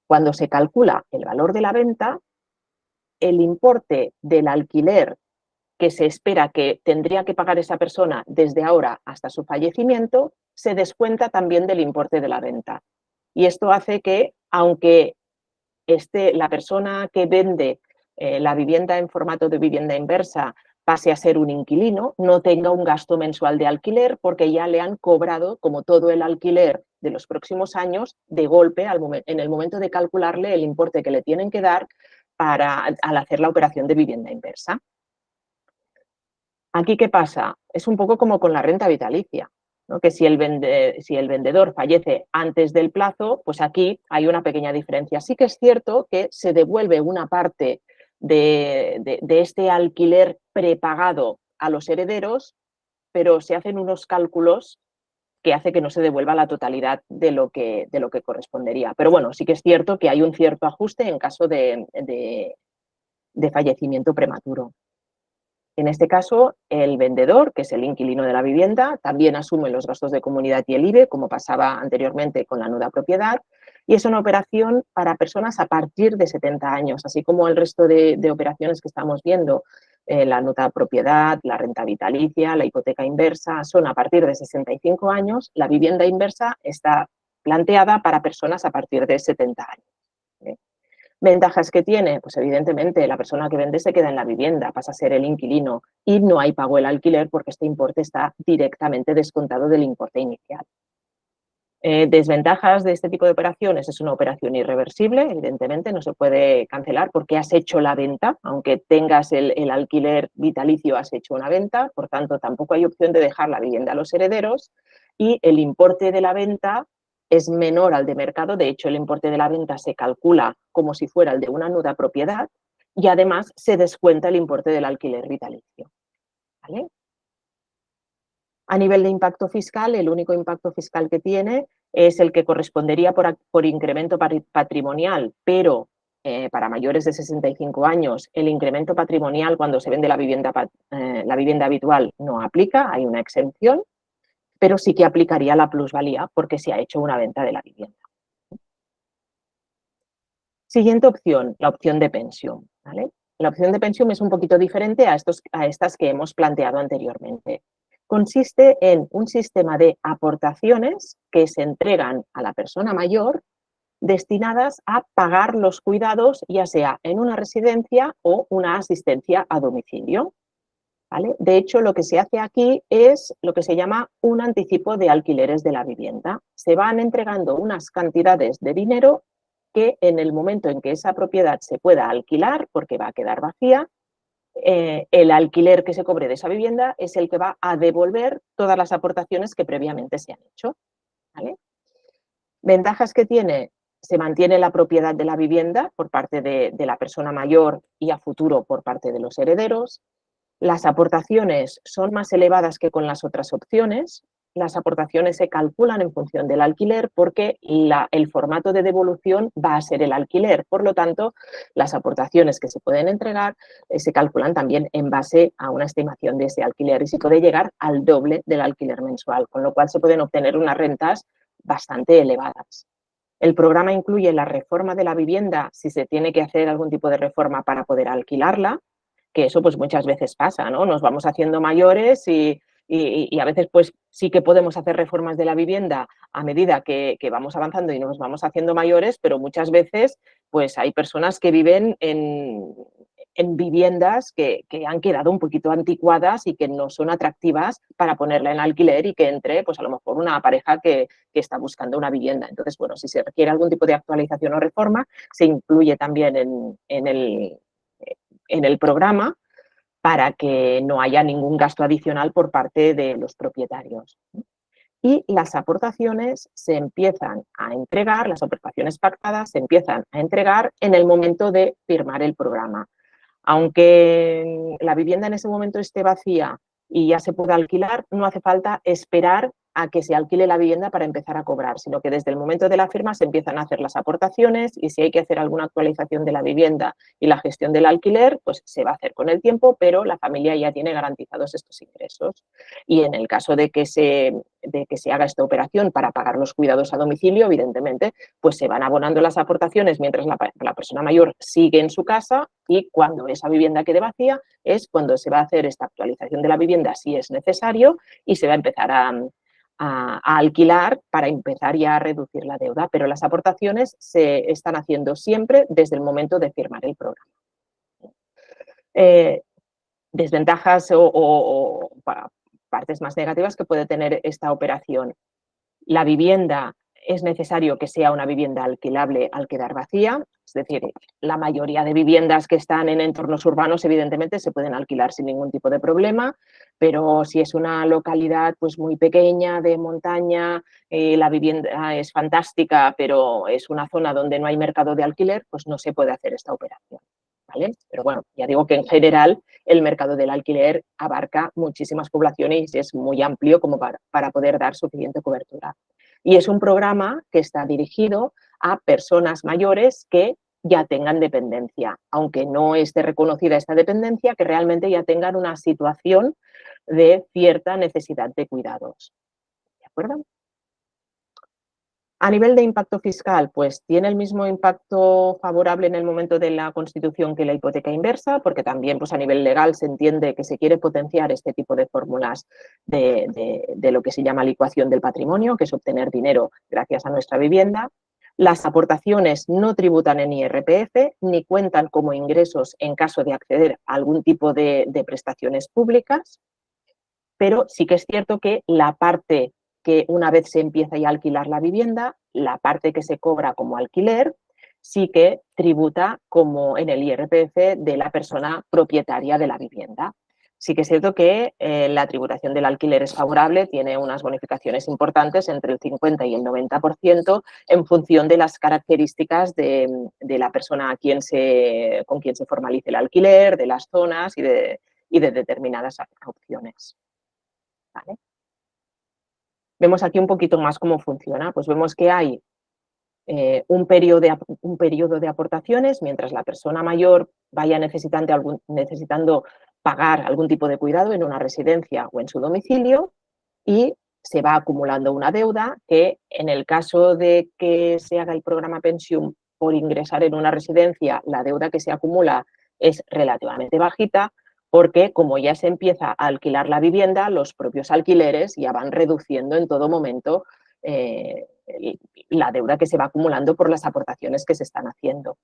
Cuando se calcula el valor de la venta, el importe del alquiler que se espera que tendría que pagar esa persona desde ahora hasta su fallecimiento, se descuenta también del importe de la venta. Y esto hace que, aunque la persona que vende la vivienda en formato de vivienda inversa pase a ser un inquilino, no tenga un gasto mensual de alquiler porque ya le han cobrado, como todo el alquiler de los próximos años, de golpe en el momento de calcularle el importe que le tienen que dar al hacer la operación de vivienda inversa. Aquí, ¿qué pasa? Es un poco como con la renta vitalicia, ¿no? Que si el vendedor fallece antes del plazo, pues aquí hay una pequeña diferencia. Sí que es cierto que se devuelve una parte de este alquiler prepagado a los herederos, pero se hacen unos cálculos que hace que no se devuelva la totalidad de lo que correspondería. Pero bueno, sí que es cierto que hay un cierto ajuste en caso de fallecimiento prematuro. En este caso, el vendedor, que es el inquilino de la vivienda, también asume los gastos de comunidad y el IBE, como pasaba anteriormente con la nuda propiedad, y es una operación para personas a partir de 70 años, así como el resto de operaciones que estamos viendo, la nuda propiedad, la renta vitalicia, la hipoteca inversa, son a partir de 65 años. La vivienda inversa está planteada para personas a partir de 70 años. ¿Ventajas que tiene? Pues evidentemente la persona que vende se queda en la vivienda, pasa a ser el inquilino y no hay pago el alquiler porque este importe está directamente descontado del importe inicial. Desventajas de este tipo de operaciones: es una operación irreversible, evidentemente no se puede cancelar porque has hecho la venta, aunque tengas el alquiler vitalicio, has hecho una venta, por tanto tampoco hay opción de dejar la vivienda a los herederos, y el importe de la venta es menor al de mercado. De hecho, el importe de la venta se calcula como si fuera el de una nuda propiedad y además se descuenta el importe del alquiler vitalicio. ¿Vale? A nivel de impacto fiscal, el único impacto fiscal que tiene es el que correspondería por incremento patrimonial, pero para mayores de 65 años el incremento patrimonial cuando se vende la vivienda habitual no aplica, hay una exención, pero sí que aplicaría la plusvalía porque se ha hecho una venta de la vivienda. Siguiente opción, la opción de pensión. ¿Vale? La opción de pensión es un poquito diferente a estas que hemos planteado anteriormente. Consiste en un sistema de aportaciones que se entregan a la persona mayor destinadas a pagar los cuidados, ya sea en una residencia o una asistencia a domicilio. ¿Vale? De hecho, lo que se hace aquí es lo que se llama un anticipo de alquileres de la vivienda. Se van entregando unas cantidades de dinero que en el momento en que esa propiedad se pueda alquilar, porque va a quedar vacía, el alquiler que se cobre de esa vivienda es el que va a devolver todas las aportaciones que previamente se han hecho. ¿Vale? Ventajas que tiene: se mantiene la propiedad de la vivienda por parte de la persona mayor y a futuro por parte de los herederos. Las aportaciones son más elevadas que con las otras opciones. Las aportaciones se calculan en función del alquiler porque el formato de devolución va a ser el alquiler. Por lo tanto, las aportaciones que se pueden entregar se calculan también en base a una estimación de ese alquiler y se puede llegar al doble del alquiler mensual, con lo cual se pueden obtener unas rentas bastante elevadas. El programa incluye la reforma de la vivienda si se tiene que hacer algún tipo de reforma para poder alquilarla, que eso pues muchas veces pasa, ¿no? Nos vamos haciendo mayores y a veces pues sí que podemos hacer reformas de la vivienda a medida que vamos avanzando y nos vamos haciendo mayores, pero muchas veces pues hay personas que viven en viviendas que han quedado un poquito anticuadas y que no son atractivas para ponerla en alquiler y que entre pues a lo mejor una pareja que está buscando una vivienda. Entonces, bueno, si se requiere algún tipo de actualización o reforma, se incluye también en el programa para que no haya ningún gasto adicional por parte de los propietarios. Y las aportaciones se empiezan a entregar, las aportaciones pactadas se empiezan a entregar en el momento de firmar el programa. Aunque la vivienda en ese momento esté vacía y ya se pueda alquilar, no hace falta esperar a que se alquile la vivienda para empezar a cobrar, sino que desde el momento de la firma se empiezan a hacer las aportaciones y si hay que hacer alguna actualización de la vivienda y la gestión del alquiler, pues se va a hacer con el tiempo, pero la familia ya tiene garantizados estos ingresos. Y en el caso de que se haga esta operación para pagar los cuidados a domicilio, evidentemente, pues se van abonando las aportaciones mientras la persona mayor sigue en su casa y cuando esa vivienda quede vacía es cuando se va a hacer esta actualización de la vivienda si es necesario y se va a empezar a alquilar para empezar ya a reducir la deuda, pero las aportaciones se están haciendo siempre desde el momento de firmar el programa. Desventajas o partes más negativas que puede tener esta operación. La vivienda es necesario que sea una vivienda alquilable al quedar vacía, es decir, la mayoría de viviendas que están en entornos urbanos evidentemente se pueden alquilar sin ningún tipo de problema, pero si es una localidad pues muy pequeña, de montaña, la vivienda es fantástica, pero es una zona donde no hay mercado de alquiler, pues no se puede hacer esta operación, ¿vale? Pero bueno, ya digo que en general el mercado del alquiler abarca muchísimas poblaciones y es muy amplio como para poder dar suficiente cobertura. Y es un programa que está dirigido a personas mayores que ya tengan dependencia, aunque no esté reconocida esta dependencia, que realmente ya tengan una situación de cierta necesidad de cuidados. ¿De acuerdo? A nivel de impacto fiscal, pues tiene el mismo impacto favorable en el momento de la constitución que la hipoteca inversa, porque también pues, a nivel legal se entiende que se quiere potenciar este tipo de fórmulas de lo que se llama licuación del patrimonio, que es obtener dinero gracias a nuestra vivienda. Las aportaciones no tributan en IRPF ni cuentan como ingresos en caso de acceder a algún tipo de prestaciones públicas, pero sí que es cierto que la parte que una vez se empieza a alquilar la vivienda, la parte que se cobra como alquiler, sí que tributa como en el IRPF de la persona propietaria de la vivienda. Sí que es cierto que la tributación del alquiler es favorable, tiene unas bonificaciones importantes entre el 50 y el 90% en función de las características de la persona con quien se formalice el alquiler, de las zonas y de determinadas opciones. ¿Vale? Vemos aquí un poquito más cómo funciona. Pues vemos que hay un periodo de aportaciones mientras la persona mayor vaya necesitando pagar algún tipo de cuidado en una residencia o en su domicilio y se va acumulando una deuda que en el caso de que se haga el programa Pensión por ingresar en una residencia, la deuda que se acumula es relativamente bajita, porque como ya se empieza a alquilar la vivienda, los propios alquileres ya van reduciendo en todo momento la deuda que se va acumulando por las aportaciones que se están haciendo.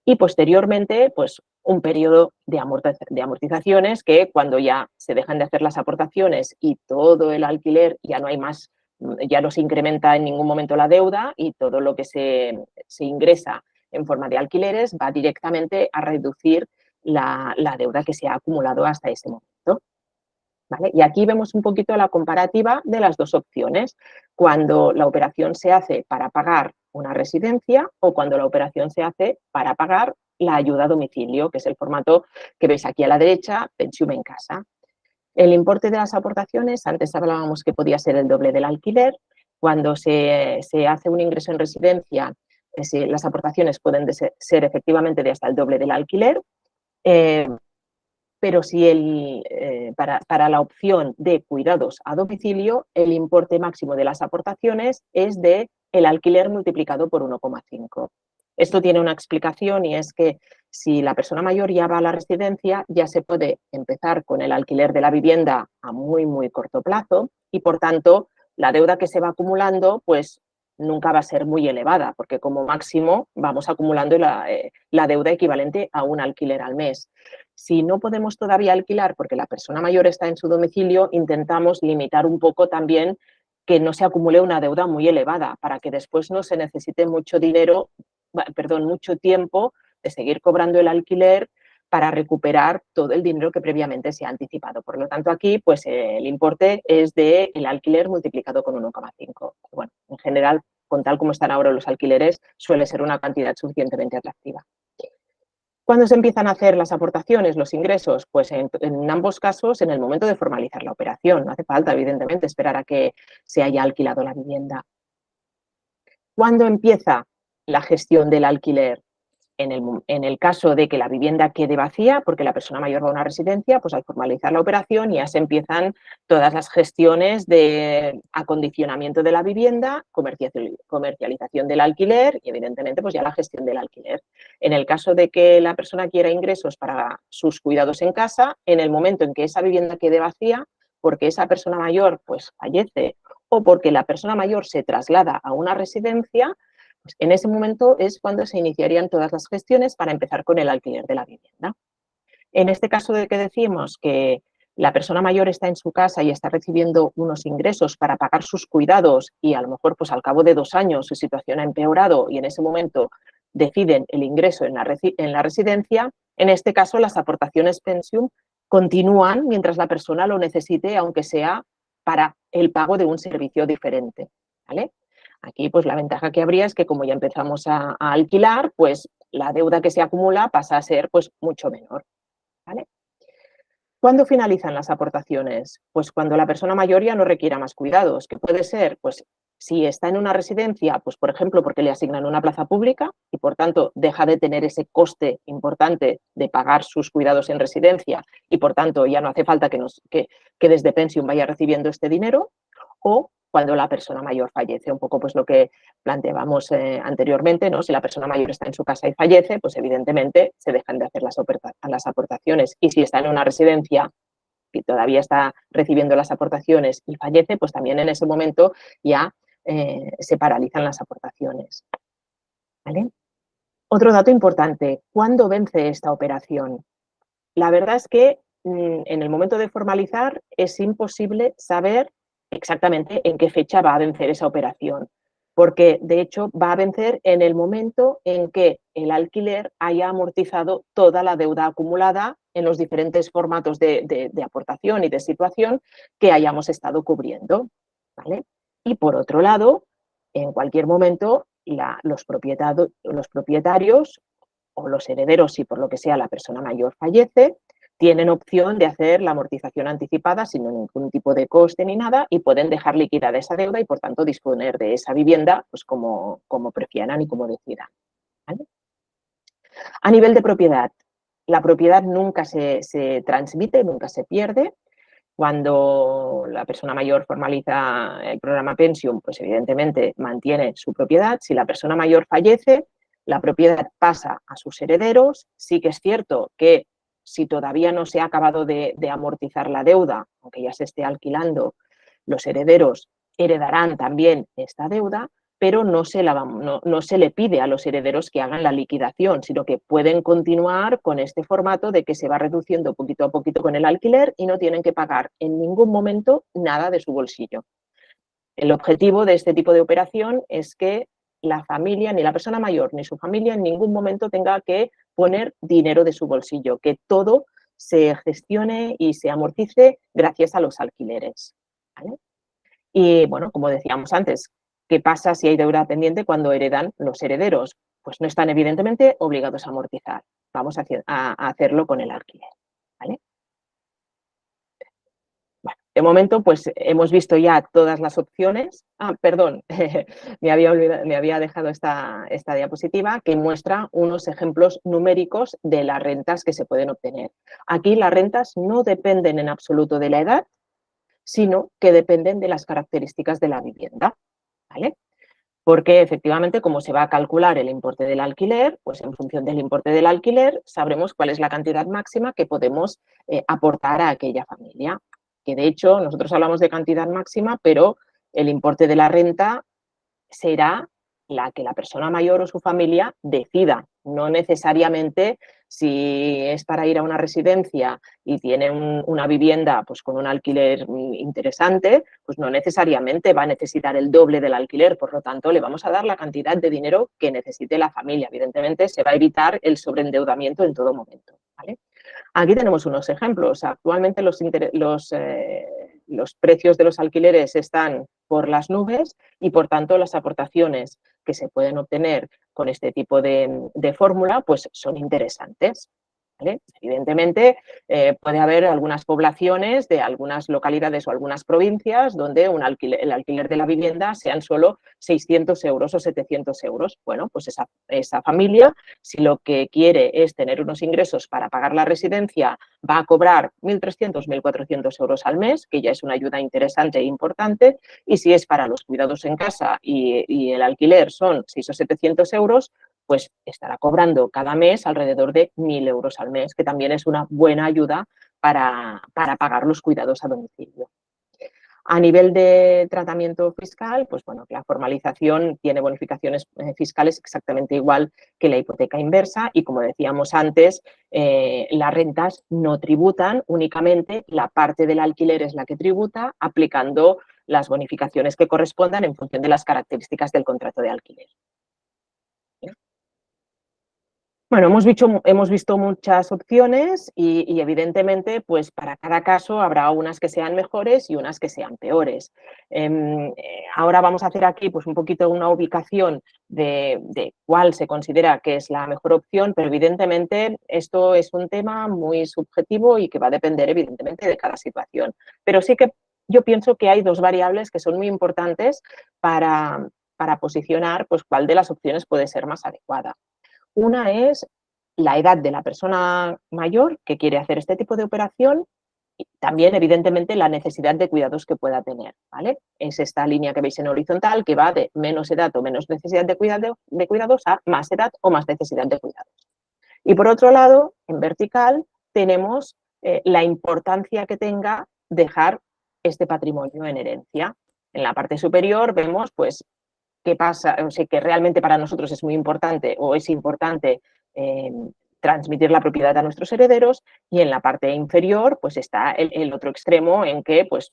Y posteriormente, pues un periodo de amortizaciones que cuando ya se dejan de hacer las aportaciones y todo el alquiler ya no hay más, ya no se incrementa en ningún momento la deuda y todo lo que se ingresa en forma de alquileres va directamente a reducir la deuda que se ha acumulado hasta ese momento. ¿Vale? Y aquí vemos un poquito la comparativa de las dos opciones, cuando la operación se hace para pagar una residencia o cuando la operación se hace para pagar la ayuda a domicilio, que es el formato que veis aquí a la derecha, Pensión en casa. El importe de las aportaciones, antes hablábamos que podía ser el doble del alquiler. Cuando se hace un ingreso en residencia, las aportaciones pueden ser efectivamente de hasta el doble del alquiler. Pero si para la opción de cuidados a domicilio, el importe máximo de las aportaciones es de el alquiler multiplicado por 1,5. Esto tiene una explicación y es que si la persona mayor ya va a la residencia, ya se puede empezar con el alquiler de la vivienda a muy, muy corto plazo y, por tanto, la deuda que se va acumulando, pues nunca va a ser muy elevada, porque como máximo vamos acumulando la deuda equivalente a un alquiler al mes. Si no podemos todavía alquilar porque la persona mayor está en su domicilio, intentamos limitar un poco también que no se acumule una deuda muy elevada para que después no se necesite mucho tiempo de seguir cobrando el alquiler para recuperar todo el dinero que previamente se ha anticipado. Por lo tanto, aquí pues, el importe es del alquiler multiplicado con 1,5. Bueno, en general, con tal como están ahora los alquileres, suele ser una cantidad suficientemente atractiva. ¿Cuándo se empiezan a hacer las aportaciones, los ingresos? Pues en ambos casos, en el momento de formalizar la operación. No hace falta, evidentemente, esperar a que se haya alquilado la vivienda. ¿Cuándo empieza la gestión del alquiler? En el caso de que la vivienda quede vacía, porque la persona mayor va a una residencia, pues al formalizar la operación ya se empiezan todas las gestiones de acondicionamiento de la vivienda, comercialización del alquiler y, evidentemente, pues ya la gestión del alquiler. En el caso de que la persona quiera ingresos para sus cuidados en casa, en el momento en que esa vivienda quede vacía, porque esa persona mayor pues fallece o porque la persona mayor se traslada a una residencia, pues en ese momento es cuando se iniciarían todas las gestiones para empezar con el alquiler de la vivienda. En este caso de que decimos que la persona mayor está en su casa y está recibiendo unos ingresos para pagar sus cuidados y a lo mejor pues al cabo de 2 años su situación ha empeorado y en ese momento deciden el ingreso en la residencia, en este caso las aportaciones pensión continúan mientras la persona lo necesite, aunque sea para el pago de un servicio diferente, ¿vale? Aquí pues la ventaja que habría es que como ya empezamos a alquilar, pues la deuda que se acumula pasa a ser pues mucho menor, ¿vale? ¿Cuándo finalizan las aportaciones? Pues cuando la persona mayor ya no requiera más cuidados, que puede ser, pues si está en una residencia, pues por ejemplo porque le asignan una plaza pública y por tanto deja de tener ese coste importante de pagar sus cuidados en residencia y por tanto ya no hace falta que desde pensión vaya recibiendo este dinero, o cuando la persona mayor fallece, un poco pues lo que planteábamos anteriormente, ¿no? Si la persona mayor está en su casa y fallece, pues evidentemente se dejan de hacer las aportaciones. Y si está en una residencia y todavía está recibiendo las aportaciones y fallece, pues también en ese momento ya se paralizan las aportaciones, ¿vale? Otro dato importante, ¿cuándo vence esta operación? La verdad es que en el momento de formalizar es imposible saber exactamente en qué fecha va a vencer esa operación, porque de hecho va a vencer en el momento en que el alquiler haya amortizado toda la deuda acumulada en los diferentes formatos de aportación y de situación que hayamos estado cubriendo, ¿vale? Y por otro lado, en cualquier momento los propietarios o los herederos, si por lo que sea la persona mayor fallece, tienen opción de hacer la amortización anticipada sin ningún tipo de coste ni nada y pueden dejar liquidada esa deuda y, por tanto, disponer de esa vivienda pues, como prefieran y como decidan, ¿vale? A nivel de propiedad, la propiedad nunca se transmite, nunca se pierde. Cuando la persona mayor formaliza el programa Pensión, pues evidentemente mantiene su propiedad. Si la persona mayor fallece, la propiedad pasa a sus herederos. Sí que es cierto que si todavía no se ha acabado de amortizar la deuda, aunque ya se esté alquilando, los herederos heredarán también esta deuda, pero no se le pide a los herederos que hagan la liquidación, sino que pueden continuar con este formato de que se va reduciendo poquito a poquito con el alquiler y no tienen que pagar en ningún momento nada de su bolsillo. El objetivo de este tipo de operación es que la familia, ni la persona mayor ni su familia en ningún momento tenga que poner dinero de su bolsillo, que todo se gestione y se amortice gracias a los alquileres, ¿vale? Y bueno, como decíamos antes, ¿qué pasa si hay deuda pendiente cuando heredan los herederos? Pues no están evidentemente obligados a amortizar. Vamos a hacerlo con el alquiler, ¿vale? Bueno, de momento, pues hemos visto ya todas las opciones. Perdón, me había dejado esta diapositiva que muestra unos ejemplos numéricos de las rentas que se pueden obtener. Aquí las rentas no dependen en absoluto de la edad, sino que dependen de las características de la vivienda, ¿vale? Porque efectivamente, como se va a calcular el importe del alquiler, pues en función del importe del alquiler sabremos cuál es la cantidad máxima que podemos aportar a aquella familia. Que de hecho, nosotros hablamos de cantidad máxima, pero el importe de la renta será la que la persona mayor o su familia decida, no necesariamente si es para ir a una residencia y tiene una vivienda pues con un alquiler interesante, pues no necesariamente va a necesitar el doble del alquiler, por lo tanto le vamos a dar la cantidad de dinero que necesite la familia. Evidentemente se va a evitar el sobreendeudamiento en todo momento, ¿vale? Aquí tenemos unos ejemplos. Actualmente los precios de los alquileres están por las nubes y, por tanto, las aportaciones que se pueden obtener con este tipo de fórmula pues son interesantes, ¿vale? Evidentemente, puede haber algunas poblaciones de algunas localidades o algunas provincias donde el alquiler de la vivienda sean solo 600 euros o 700 euros. Bueno, pues esa familia, si lo que quiere es tener unos ingresos para pagar la residencia, va a cobrar 1.300, 1.400 euros al mes, que ya es una ayuda interesante e importante, y si es para los cuidados en casa y el alquiler son 600 o 700 euros, pues estará cobrando cada mes alrededor de 1.000 euros al mes, que también es una buena ayuda para pagar los cuidados a domicilio. A nivel de tratamiento fiscal, pues bueno, la formalización tiene bonificaciones fiscales exactamente igual que la hipoteca inversa y, como decíamos antes, las rentas no tributan, únicamente la parte del alquiler es la que tributa, aplicando las bonificaciones que correspondan en función de las características del contrato de alquiler. Bueno, hemos visto muchas opciones y evidentemente, pues para cada caso habrá unas que sean mejores y unas que sean peores. Ahora vamos a hacer aquí pues un poquito una ubicación de cuál se considera que es la mejor opción, pero evidentemente esto es un tema muy subjetivo y que va a depender evidentemente de cada situación. Pero sí que yo pienso que hay dos variables que son muy importantes para posicionar pues cuál de las opciones puede ser más adecuada. Una es la edad de la persona mayor que quiere hacer este tipo de operación y también, evidentemente, la necesidad de cuidados que pueda tener, ¿vale? Es esta línea que veis en horizontal que va de menos edad o menos necesidad de cuidados a más edad o más necesidad de cuidados. Y por otro lado, en vertical, tenemos la importancia que tenga dejar este patrimonio en herencia. En la parte superior vemos, pues, qué pasa, o sea, que realmente para nosotros es muy importante o es importante transmitir la propiedad a nuestros herederos, y en la parte inferior pues está el otro extremo en que pues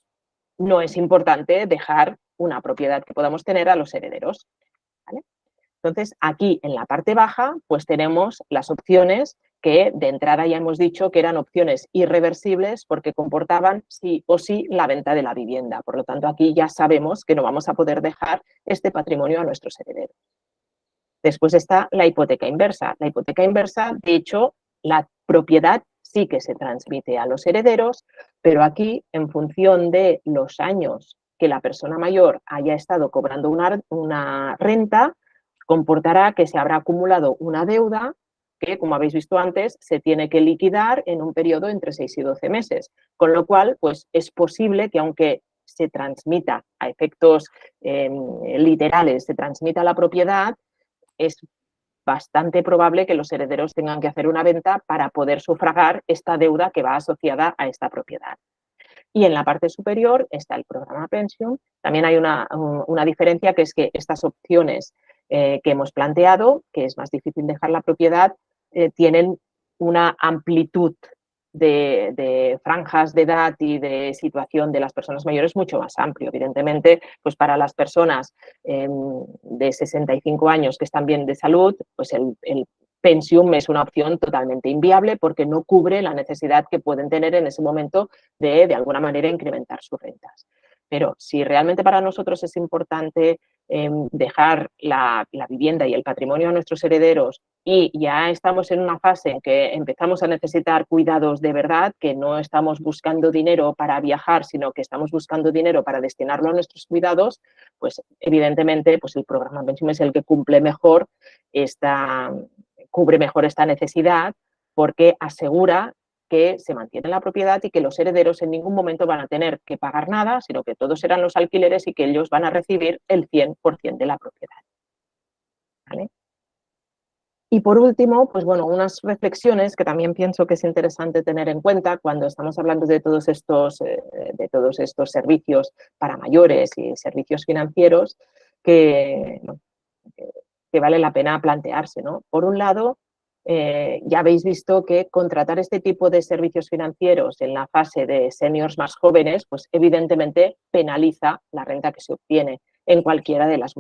no es importante dejar una propiedad que podamos tener a los herederos, ¿vale? Entonces, aquí en la parte baja pues tenemos las opciones que de entrada ya hemos dicho que eran opciones irreversibles porque comportaban sí o sí la venta de la vivienda. Por lo tanto, aquí ya sabemos que no vamos a poder dejar este patrimonio a nuestros herederos. Después está la hipoteca inversa. La hipoteca inversa, de hecho, la propiedad sí que se transmite a los herederos, pero aquí, en función de los años que la persona mayor haya estado cobrando una renta, comportará que se habrá acumulado una deuda que, como habéis visto antes, se tiene que liquidar en un periodo entre 6 y 12 meses. Con lo cual, pues es posible que aunque se transmita a efectos literales, se transmita la propiedad, es bastante probable que los herederos tengan que hacer una venta para poder sufragar esta deuda que va asociada a esta propiedad. Y en la parte superior está el programa Pensium. También hay una diferencia, que es que estas opciones que hemos planteado, que es más difícil dejar la propiedad, tienen una amplitud de franjas de edad y de situación de las personas mayores mucho más amplio. Evidentemente, pues para las personas de 65 años que están bien de salud, pues el Pensium es una opción totalmente inviable porque no cubre la necesidad que pueden tener en ese momento de alguna manera incrementar sus rentas. Pero si realmente para nosotros es importante dejar la vivienda y el patrimonio a nuestros herederos y ya estamos en una fase en que empezamos a necesitar cuidados de verdad, que no estamos buscando dinero para viajar, sino que estamos buscando dinero para destinarlo a nuestros cuidados, pues evidentemente pues el programa Pensium es el que cubre mejor esta necesidad porque asegura que se mantiene la propiedad y que los herederos en ningún momento van a tener que pagar nada, sino que todos serán los alquileres y que ellos van a recibir el 100% de la propiedad, ¿vale? Y por último, pues bueno, unas reflexiones que también pienso que es interesante tener en cuenta cuando estamos hablando de todos estos servicios para mayores y servicios financieros que vale la pena plantearse, ¿no? Por un lado, ya habéis visto que contratar este tipo de servicios financieros en la fase de seniors más jóvenes, pues evidentemente penaliza la renta que se obtiene en cualquiera de las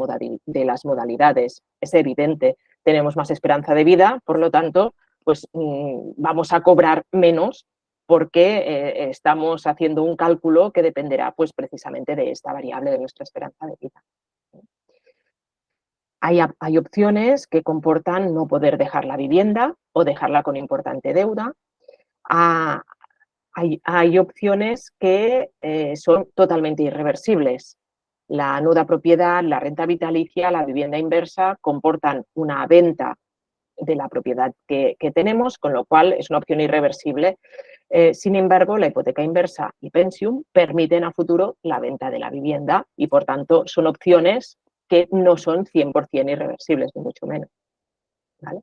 modalidades. Es evidente, tenemos más esperanza de vida, por lo tanto, pues vamos a cobrar menos porque estamos haciendo un cálculo que dependerá pues precisamente de esta variable de nuestra esperanza de vida. Hay opciones que comportan no poder dejar la vivienda o dejarla con importante deuda. Hay opciones que son totalmente irreversibles. La nuda propiedad, la renta vitalicia, la vivienda inversa comportan una venta de la propiedad que tenemos, con lo cual es una opción irreversible. Sin embargo, la hipoteca inversa y Pensium permiten a futuro la venta de la vivienda y, por tanto, son opciones que no son 100% irreversibles, ni mucho menos, ¿vale?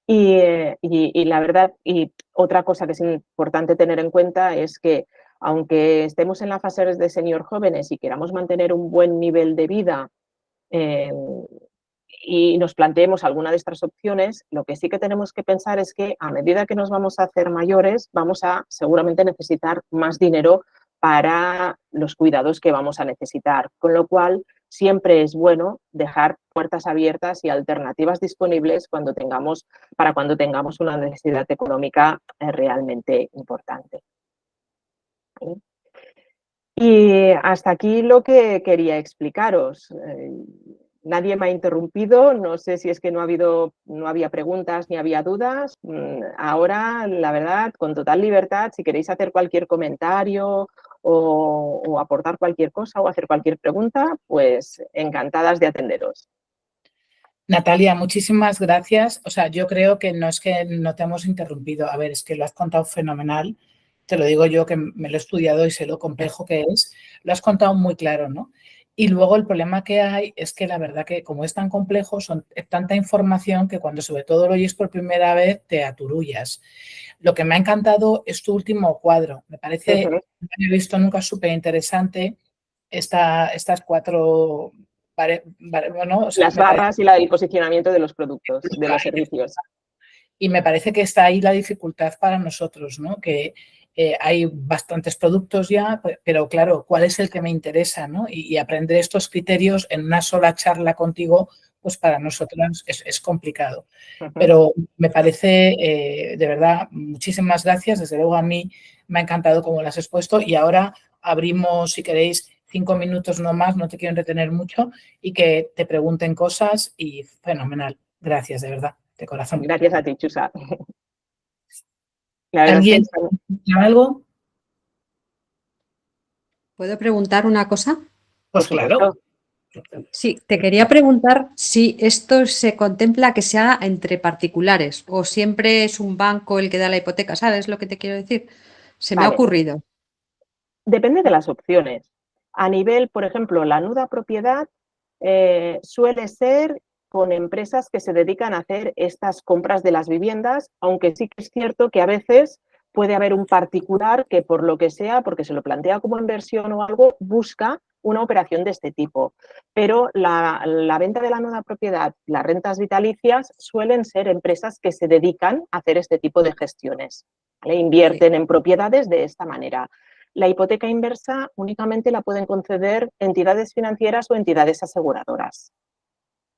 Y la verdad, y otra cosa que es importante tener en cuenta es que aunque estemos en la fase de senior jóvenes y queramos mantener un buen nivel de vida y nos planteemos alguna de estas opciones, lo que sí que tenemos que pensar es que a medida que nos vamos a hacer mayores, vamos a seguramente necesitar más dinero para los cuidados que vamos a necesitar, con lo cual siempre es bueno dejar puertas abiertas y alternativas disponibles para cuando tengamos una necesidad económica realmente importante. ¿Sí? Y hasta aquí lo que quería explicaros. Nadie me ha interrumpido, no sé si es que no había preguntas ni había dudas. Ahora, la verdad, con total libertad, si queréis hacer cualquier comentario o aportar cualquier cosa o hacer cualquier pregunta, pues encantadas de atenderos. Natalia, muchísimas gracias. O sea, yo creo que no te hemos interrumpido. A ver, es que lo has contado fenomenal. Te lo digo yo que me lo he estudiado y sé lo complejo que es. Lo has contado muy claro, ¿no? Y luego el problema que hay es que la verdad que como es tan complejo, son tanta información que cuando sobre todo lo oyes por primera vez te aturullas. Lo que me ha encantado es tu último cuadro. Me parece, no he visto nunca, súper interesante estas cuatro... Bueno, o sea, Las barras y el posicionamiento de los productos, de los servicios. Y me parece que está ahí la dificultad para nosotros, ¿no? Que hay bastantes productos ya, pero claro, ¿cuál es el que me interesa, ¿no? Y aprender estos criterios en una sola charla contigo, pues para nosotros es complicado. Pero me parece, de verdad, muchísimas gracias. Desde luego a mí me ha encantado cómo las has expuesto y ahora abrimos, si queréis, 5 minutos no más, no te quiero entretener mucho y que te pregunten cosas y fenomenal. Gracias, de verdad, de corazón. Gracias a ti, Chusa. ¿Alguien tiene algo? ¿Puedo preguntar una cosa? Pues claro. Sí, te quería preguntar si esto se contempla que sea entre particulares o siempre es un banco el que da la hipoteca, ¿sabes lo que te quiero decir? Se me ha ocurrido. Depende de las opciones. A nivel, por ejemplo, la nuda propiedad suele ser con empresas que se dedican a hacer estas compras de las viviendas, aunque sí que es cierto que a veces puede haber un particular que por lo que sea, porque se lo plantea como inversión o algo, busca una operación de este tipo. Pero la venta de la nuda propiedad, las rentas vitalicias, suelen ser empresas que se dedican a hacer este tipo de gestiones. ¿Vale? Invierten en propiedades de esta manera. La hipoteca inversa únicamente la pueden conceder entidades financieras o entidades aseguradoras.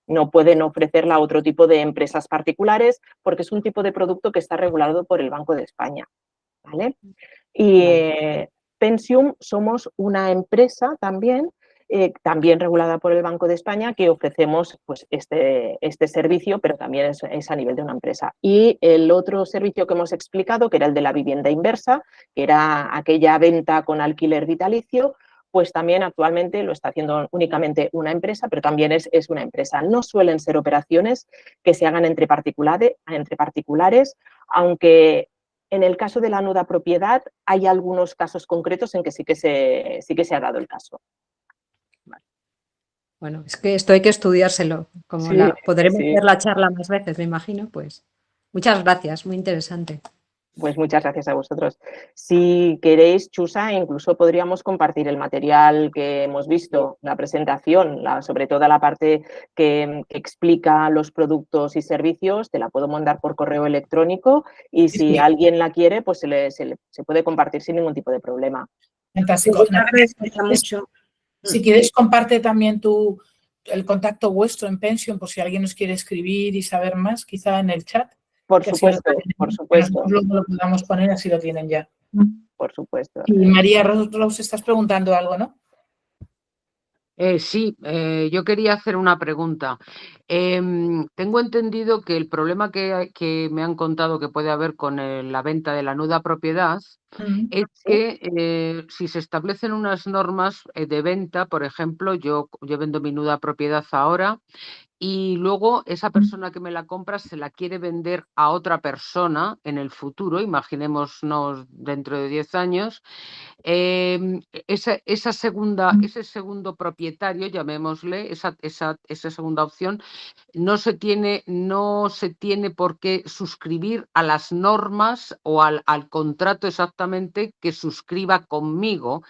No pueden ofrecerla a otro tipo de empresas particulares porque es un tipo de producto que está regulado por el Banco de España. ¿Vale? Y Pensium somos una empresa también regulada por el Banco de España, que ofrecemos pues, este servicio, pero también es a nivel de una empresa. Y el otro servicio que hemos explicado, que era el de la vivienda inversa, que era aquella venta con alquiler vitalicio, pues también actualmente lo está haciendo únicamente una empresa, pero también es una empresa. No suelen ser operaciones que se hagan entre particulares, aunque en el caso de la nuda propiedad hay algunos casos concretos en que sí que se ha dado el caso. Bueno, es que esto hay que estudiárselo. Como Sí, podremos sí. hacer la charla más veces, me imagino, pues. Muchas gracias, muy interesante. Pues muchas gracias a vosotros. Si queréis, Chusa, incluso podríamos compartir el material que hemos visto, la presentación, sobre todo la parte que explica los productos y servicios, te la puedo mandar por correo electrónico y si alguien la quiere, pues se puede compartir sin ningún tipo de problema. Fantástico. Mucho. Si quieres, comparte también el contacto vuestro en Pensium por si alguien nos quiere escribir y saber más, quizá en el chat. Por supuesto, por supuesto. Nosotros lo podamos poner, así lo tienen ya. Por supuesto. Y María Rose, estás preguntando algo, ¿no? Sí, yo quería hacer una pregunta. Tengo entendido que el problema que me han contado que puede haber con la venta de la nuda propiedad es que si se establecen unas normas de venta, por ejemplo, yo vendo mi nuda propiedad ahora y luego esa persona que me la compra se la quiere vender a otra persona en el futuro, imaginémonos dentro de 10 años. Ese segundo propietario, llamémosle, esa segunda opción, no se tiene por qué suscribir a las normas o al contrato exactamente supuestamente que suscriba conmigo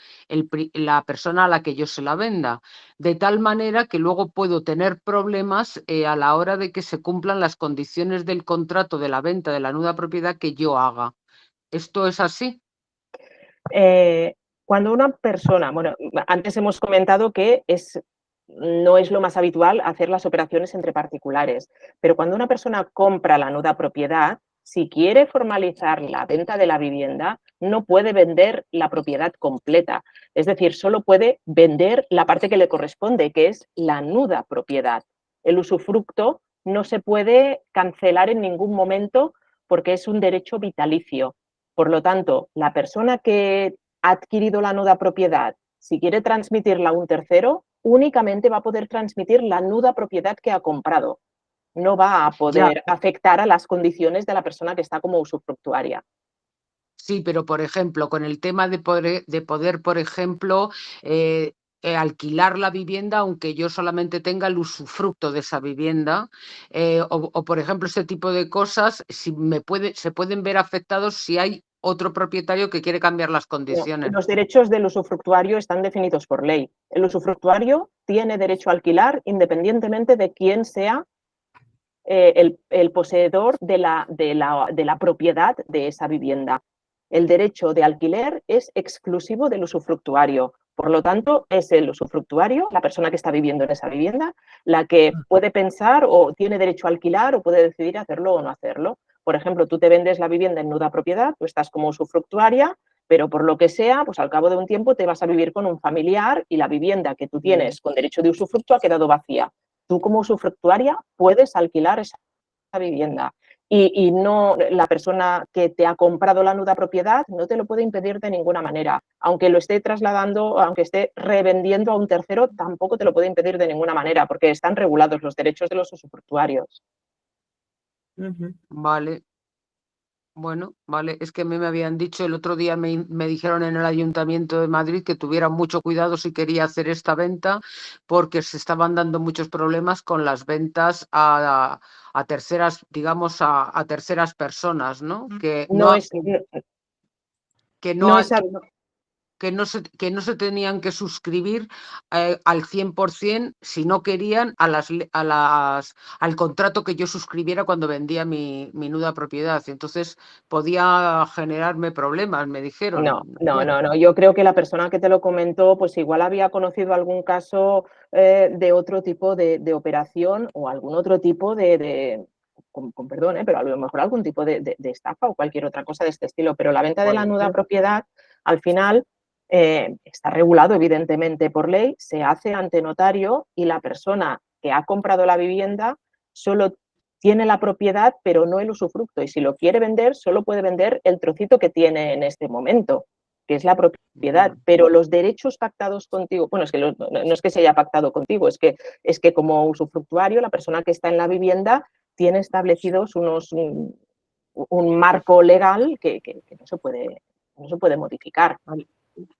la persona a la que yo se la venda, de tal manera que luego puedo tener problemas a la hora de que se cumplan las condiciones del contrato de la venta de la nuda propiedad que yo haga. ¿Esto es así? Cuando una persona, bueno, antes hemos comentado que no es lo más habitual hacer las operaciones entre particulares, pero cuando una persona compra la nuda propiedad, si quiere formalizar la venta de la vivienda, no puede vender la propiedad completa. Es decir, solo puede vender la parte que le corresponde, que es la nuda propiedad. El usufructo no se puede cancelar en ningún momento porque es un derecho vitalicio. Por lo tanto, la persona que ha adquirido la nuda propiedad, si quiere transmitirla a un tercero, únicamente va a poder transmitir la nuda propiedad que ha comprado. No va a poder afectar a las condiciones de la persona que está como usufructuaria. Sí, pero por ejemplo, con el tema de poder por ejemplo, alquilar la vivienda, aunque yo solamente tenga el usufructo de esa vivienda, o por ejemplo, ese tipo de cosas, se pueden ver afectados si hay otro propietario que quiere cambiar las condiciones. Los derechos del usufructuario están definidos por ley. El usufructuario tiene derecho a alquilar independientemente de quién sea el poseedor de la propiedad de esa vivienda. El derecho de alquiler es exclusivo del usufructuario. Por lo tanto, es el usufructuario, la persona que está viviendo en esa vivienda, la que puede pensar o tiene derecho a alquilar o puede decidir hacerlo o no hacerlo. Por ejemplo, tú te vendes la vivienda en nuda propiedad, tú estás como usufructuaria, pero por lo que sea, pues al cabo de un tiempo te vas a vivir con un familiar y la vivienda que tú tienes con derecho de usufructo ha quedado vacía. Tú como usufructuaria puedes alquilar esa vivienda y no, la persona que te ha comprado la nuda propiedad no te lo puede impedir de ninguna manera. Aunque lo esté trasladando, aunque esté revendiendo a un tercero, tampoco te lo puede impedir de ninguna manera porque están regulados los derechos de los usufructuarios. Vale. Bueno, vale, es que a mí me habían dicho, el otro día me dijeron en el Ayuntamiento de Madrid que tuviera mucho cuidado si quería hacer esta venta porque se estaban dando muchos problemas con las ventas a terceras, digamos, a terceras personas, ¿no? Que no se tenían que suscribir al 100% si no querían al contrato que yo suscribiera cuando vendía mi nuda propiedad. Entonces podía generarme problemas, me dijeron. No. Yo creo que la persona que te lo comentó, pues igual había conocido algún caso de otro tipo de operación o algún otro tipo con perdón, pero a lo mejor algún tipo de estafa o cualquier otra cosa de este estilo. Pero la venta de la nuda propiedad, al final, está regulado evidentemente por ley, se hace ante notario y la persona que ha comprado la vivienda solo tiene la propiedad pero no el usufructo y si lo quiere vender solo puede vender el trocito que tiene en este momento, que es la propiedad, pero los derechos pactados contigo, bueno, es que no es que se haya pactado contigo, es que como usufructuario la persona que está en la vivienda tiene establecidos un marco legal que no se puede modificar.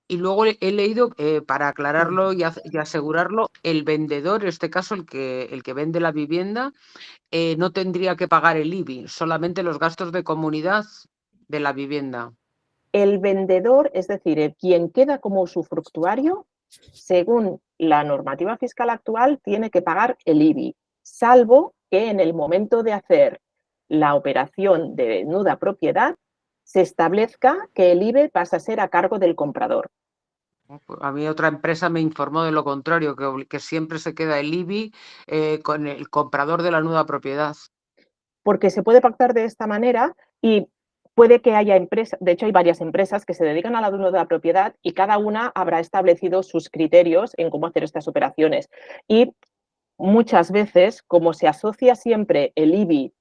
Y luego he leído, para aclararlo y asegurarlo, el vendedor, en este caso el que vende la vivienda, no tendría que pagar el IBI, solamente los gastos de comunidad de la vivienda. El vendedor, es decir, quien queda como usufructuario, según la normativa fiscal actual, tiene que pagar el IBI, salvo que en el momento de hacer la operación de nuda propiedad se establezca que el IBI pasa a ser a cargo del comprador. A mí otra empresa me informó de lo contrario, que siempre se queda el IBI con el comprador de la nuda propiedad. Porque se puede pactar de esta manera y puede que haya empresas, de hecho hay varias empresas que se dedican a la nuda propiedad y cada una habrá establecido sus criterios en cómo hacer estas operaciones. Y muchas veces, como se asocia siempre el IBI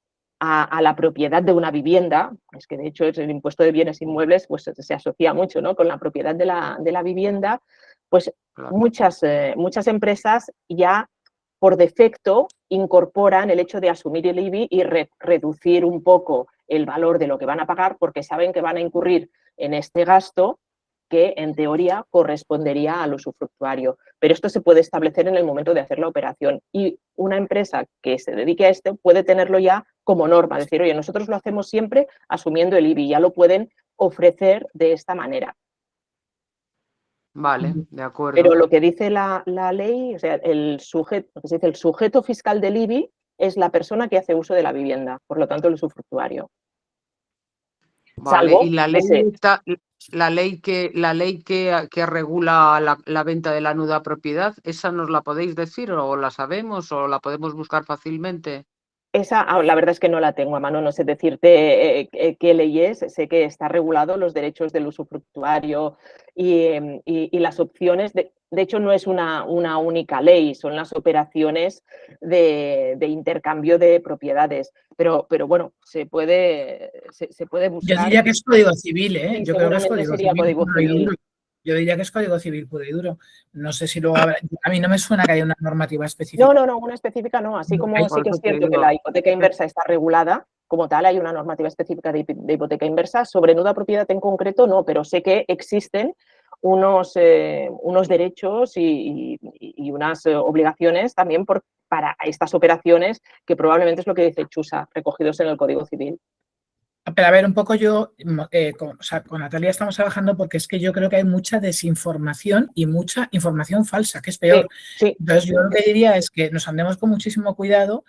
a la propiedad de una vivienda, es que de hecho es el impuesto de bienes inmuebles, pues se asocia mucho, ¿no?, con la propiedad de la vivienda, pues claro, muchas empresas ya por defecto incorporan el hecho de asumir el IBI y reducir un poco el valor de lo que van a pagar porque saben que van a incurrir en este gasto que en teoría correspondería al usufructuario. Pero esto se puede establecer en el momento de hacer la operación y una empresa que se dedique a esto puede tenerlo ya como norma, decir, oye, nosotros lo hacemos siempre asumiendo el IBI, ya lo pueden ofrecer de esta manera. Vale, de acuerdo. Pero lo que dice la ley, o sea, el sujeto fiscal del IBI es la persona que hace uso de la vivienda, por lo tanto el usufructuario. Vale, Salvo y la ley ese- está, la ley que regula la venta de la nuda propiedad, ¿esa nos la podéis decir o la sabemos o la podemos buscar fácilmente? Esa, la verdad es que no la tengo a mano, no sé decirte qué ley es, sé que está regulado los derechos del usufructuario y las opciones, de hecho no es una única ley, son las operaciones de intercambio de propiedades, pero bueno, se puede buscar. Yo diría que es Código Civil, ¿eh? Sí, Yo creo que es seguramente Código sería Civil Código puro y Civil. duro. Yo diría que es Código Civil puro y duro. No sé si luego habrá... A mí no me suena que haya una normativa específica. No, una específica no, así como Por sí que eso es te cierto que digo. la hipoteca inversa está regulada, como tal hay una normativa específica de hipoteca inversa, sobre nuda propiedad en concreto no, pero sé que existen unos derechos y unas obligaciones también para estas operaciones que probablemente es lo que dice Chusa, recogidos en el Código Civil. Pero a ver, un poco yo, con Natalia estamos trabajando porque es que yo creo que hay mucha desinformación y mucha información falsa, que es peor. Sí. Entonces, yo lo que diría es que nos andemos con muchísimo cuidado,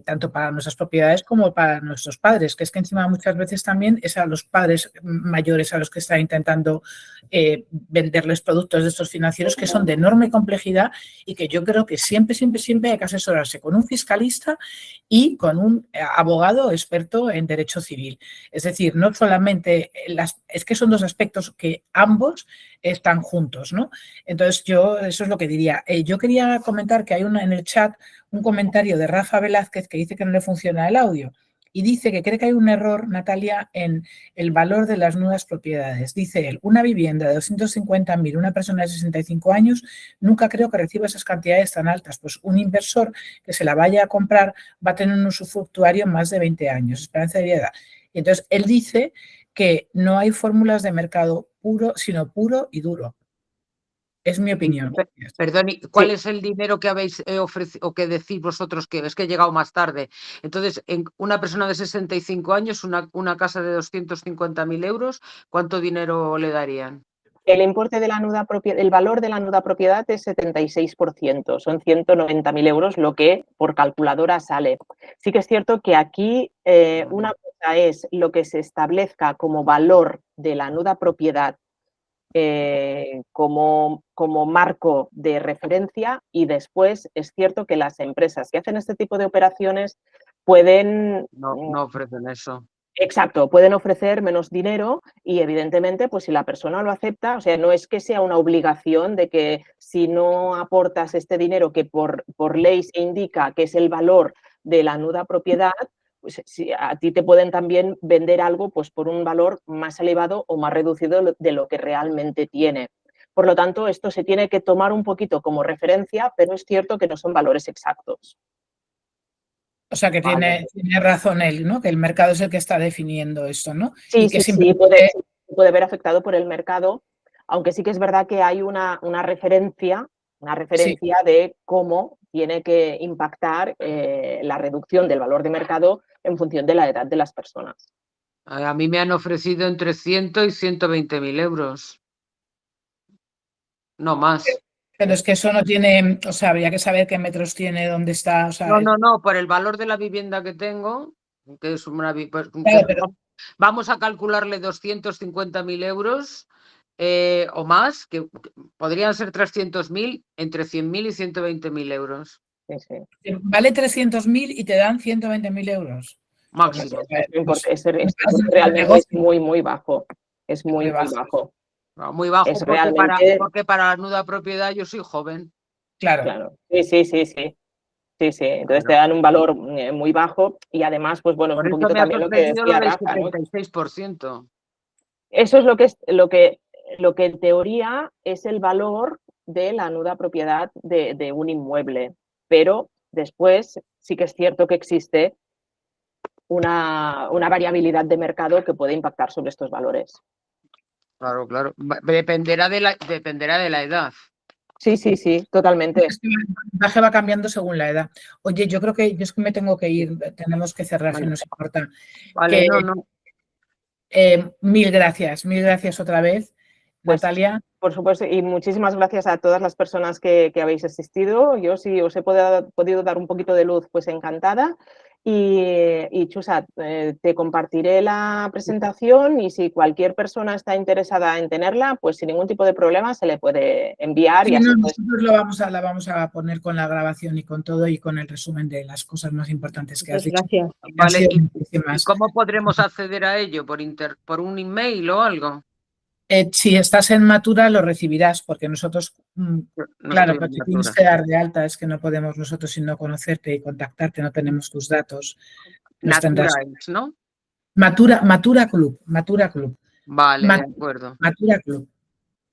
tanto para nuestras propiedades como para nuestros padres, que es que encima muchas veces también es a los padres mayores a los que está intentando venderles productos de estos financieros que son de enorme complejidad y que yo creo que siempre hay que asesorarse con un fiscalista y con un abogado experto en derecho civil. Es decir, no solamente es que son dos aspectos que ambos están juntos, ¿no? Entonces, yo eso es lo que diría. Yo quería comentar que hay en el chat un comentario de Rafa Velázquez que dice que no le funciona el audio y dice que cree que hay un error, Natalia, en el valor de las nuevas propiedades. Dice él, una vivienda de 250.000, una persona de 65 años, nunca creo que reciba esas cantidades tan altas. Pues un inversor que se la vaya a comprar va a tener un usufructuario más de 20 años, esperanza de vida. Y entonces él dice que no hay fórmulas de mercado puro, sino puro y duro. Es mi opinión. Perdón, ¿cuál es el dinero que habéis ofrecido o que decís vosotros que es que he llegado más tarde? Entonces, en una persona de 65 años, una casa de 250.000 euros, ¿cuánto dinero le darían? El importe de la nuda propiedad, el valor de la nuda propiedad es 76%, son 190.000 euros lo que por calculadora sale. Sí que es cierto que aquí una cosa es lo que se establezca como valor de la nuda propiedad como marco de referencia y después es cierto que las empresas que hacen este tipo de operaciones pueden... No ofrecen eso. Exacto, pueden ofrecer menos dinero y evidentemente pues si la persona lo acepta, o sea, no es que sea una obligación de que si no aportas este dinero que por ley se indica que es el valor de la nuda propiedad, pues si a ti te pueden también vender algo pues por un valor más elevado o más reducido de lo que realmente tiene. Por lo tanto, esto se tiene que tomar un poquito como referencia, pero es cierto que no son valores exactos. O sea, que tiene razón él, ¿no? Que el mercado es el que está definiendo esto, ¿no? Sí, y que sí, puede ver afectado por el mercado, aunque sí que es verdad que hay una referencia de cómo tiene que impactar la reducción del valor de mercado en función de la edad de las personas. A mí me han ofrecido entre 100 y 120.000 euros. No más. Pero es que eso no tiene, o sea, habría que saber qué metros tiene, dónde está. O sea, No, por el valor de la vivienda que tengo, que es una pues, claro, pero... vamos a calcularle 250.000 euros o más, que podrían ser 300.000, entre 100.000 y 120.000 euros. Sí. Vale 300.000 y te dan 120.000 euros. Máximo. Ese realmente es muy bajo. Es muy bajo. Muy bajo es porque, realmente... porque para la nuda propiedad yo soy joven. Claro. Sí. Entonces te dan un valor muy bajo y además, pues bueno, por es un eso poquito también lo que decía Rafa, ¿no? 76%. Eso es lo que en teoría es el valor de la nuda propiedad de un inmueble, pero después sí que es cierto que existe una variabilidad de mercado que puede impactar sobre estos valores. Claro. Dependerá de la edad. Sí, totalmente. Es que el porcentaje va cambiando según la edad. Oye, yo creo que yo es que me tengo que ir, tenemos que cerrar, si nos importa. Vale, no. Mil gracias otra vez, Pues, Natalia. Por supuesto, y muchísimas gracias a todas las personas que habéis asistido. Yo sí os he podido dar un poquito de luz, pues encantada. Y Chusa, te compartiré la presentación y si cualquier persona está interesada en tenerla, pues sin ningún tipo de problema se le puede enviar. Sí, y así no, pues, nosotros la vamos a poner con la grabación y con todo y con el resumen de las cosas más importantes que has dicho. Gracias. Vale, ¿y Muchísimas. cómo podremos acceder a ello? ¿Por un email o algo? Si estás en Matura lo recibirás porque nosotros, No claro, estoy en porque tienes Matura. que dar de alta, es que no podemos nosotros sin no conocerte y contactarte, no tenemos tus datos. Los tendrás. Natura es, ¿no? Matura Club. Vale, de acuerdo. Matura Club.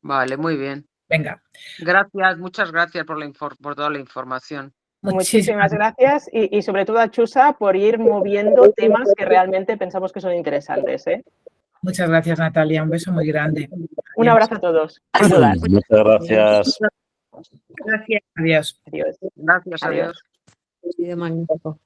Vale, muy bien. Venga. Gracias, muchas gracias por toda la información. muchísimas gracias y sobre todo a Chusa por ir moviendo temas que realmente pensamos que son interesantes. Muchas gracias, Natalia. Un beso muy grande. Un abrazo a todos. Muchas gracias. Gracias. Adiós. Adiós. Gracias, adiós. Ha sido magnífico.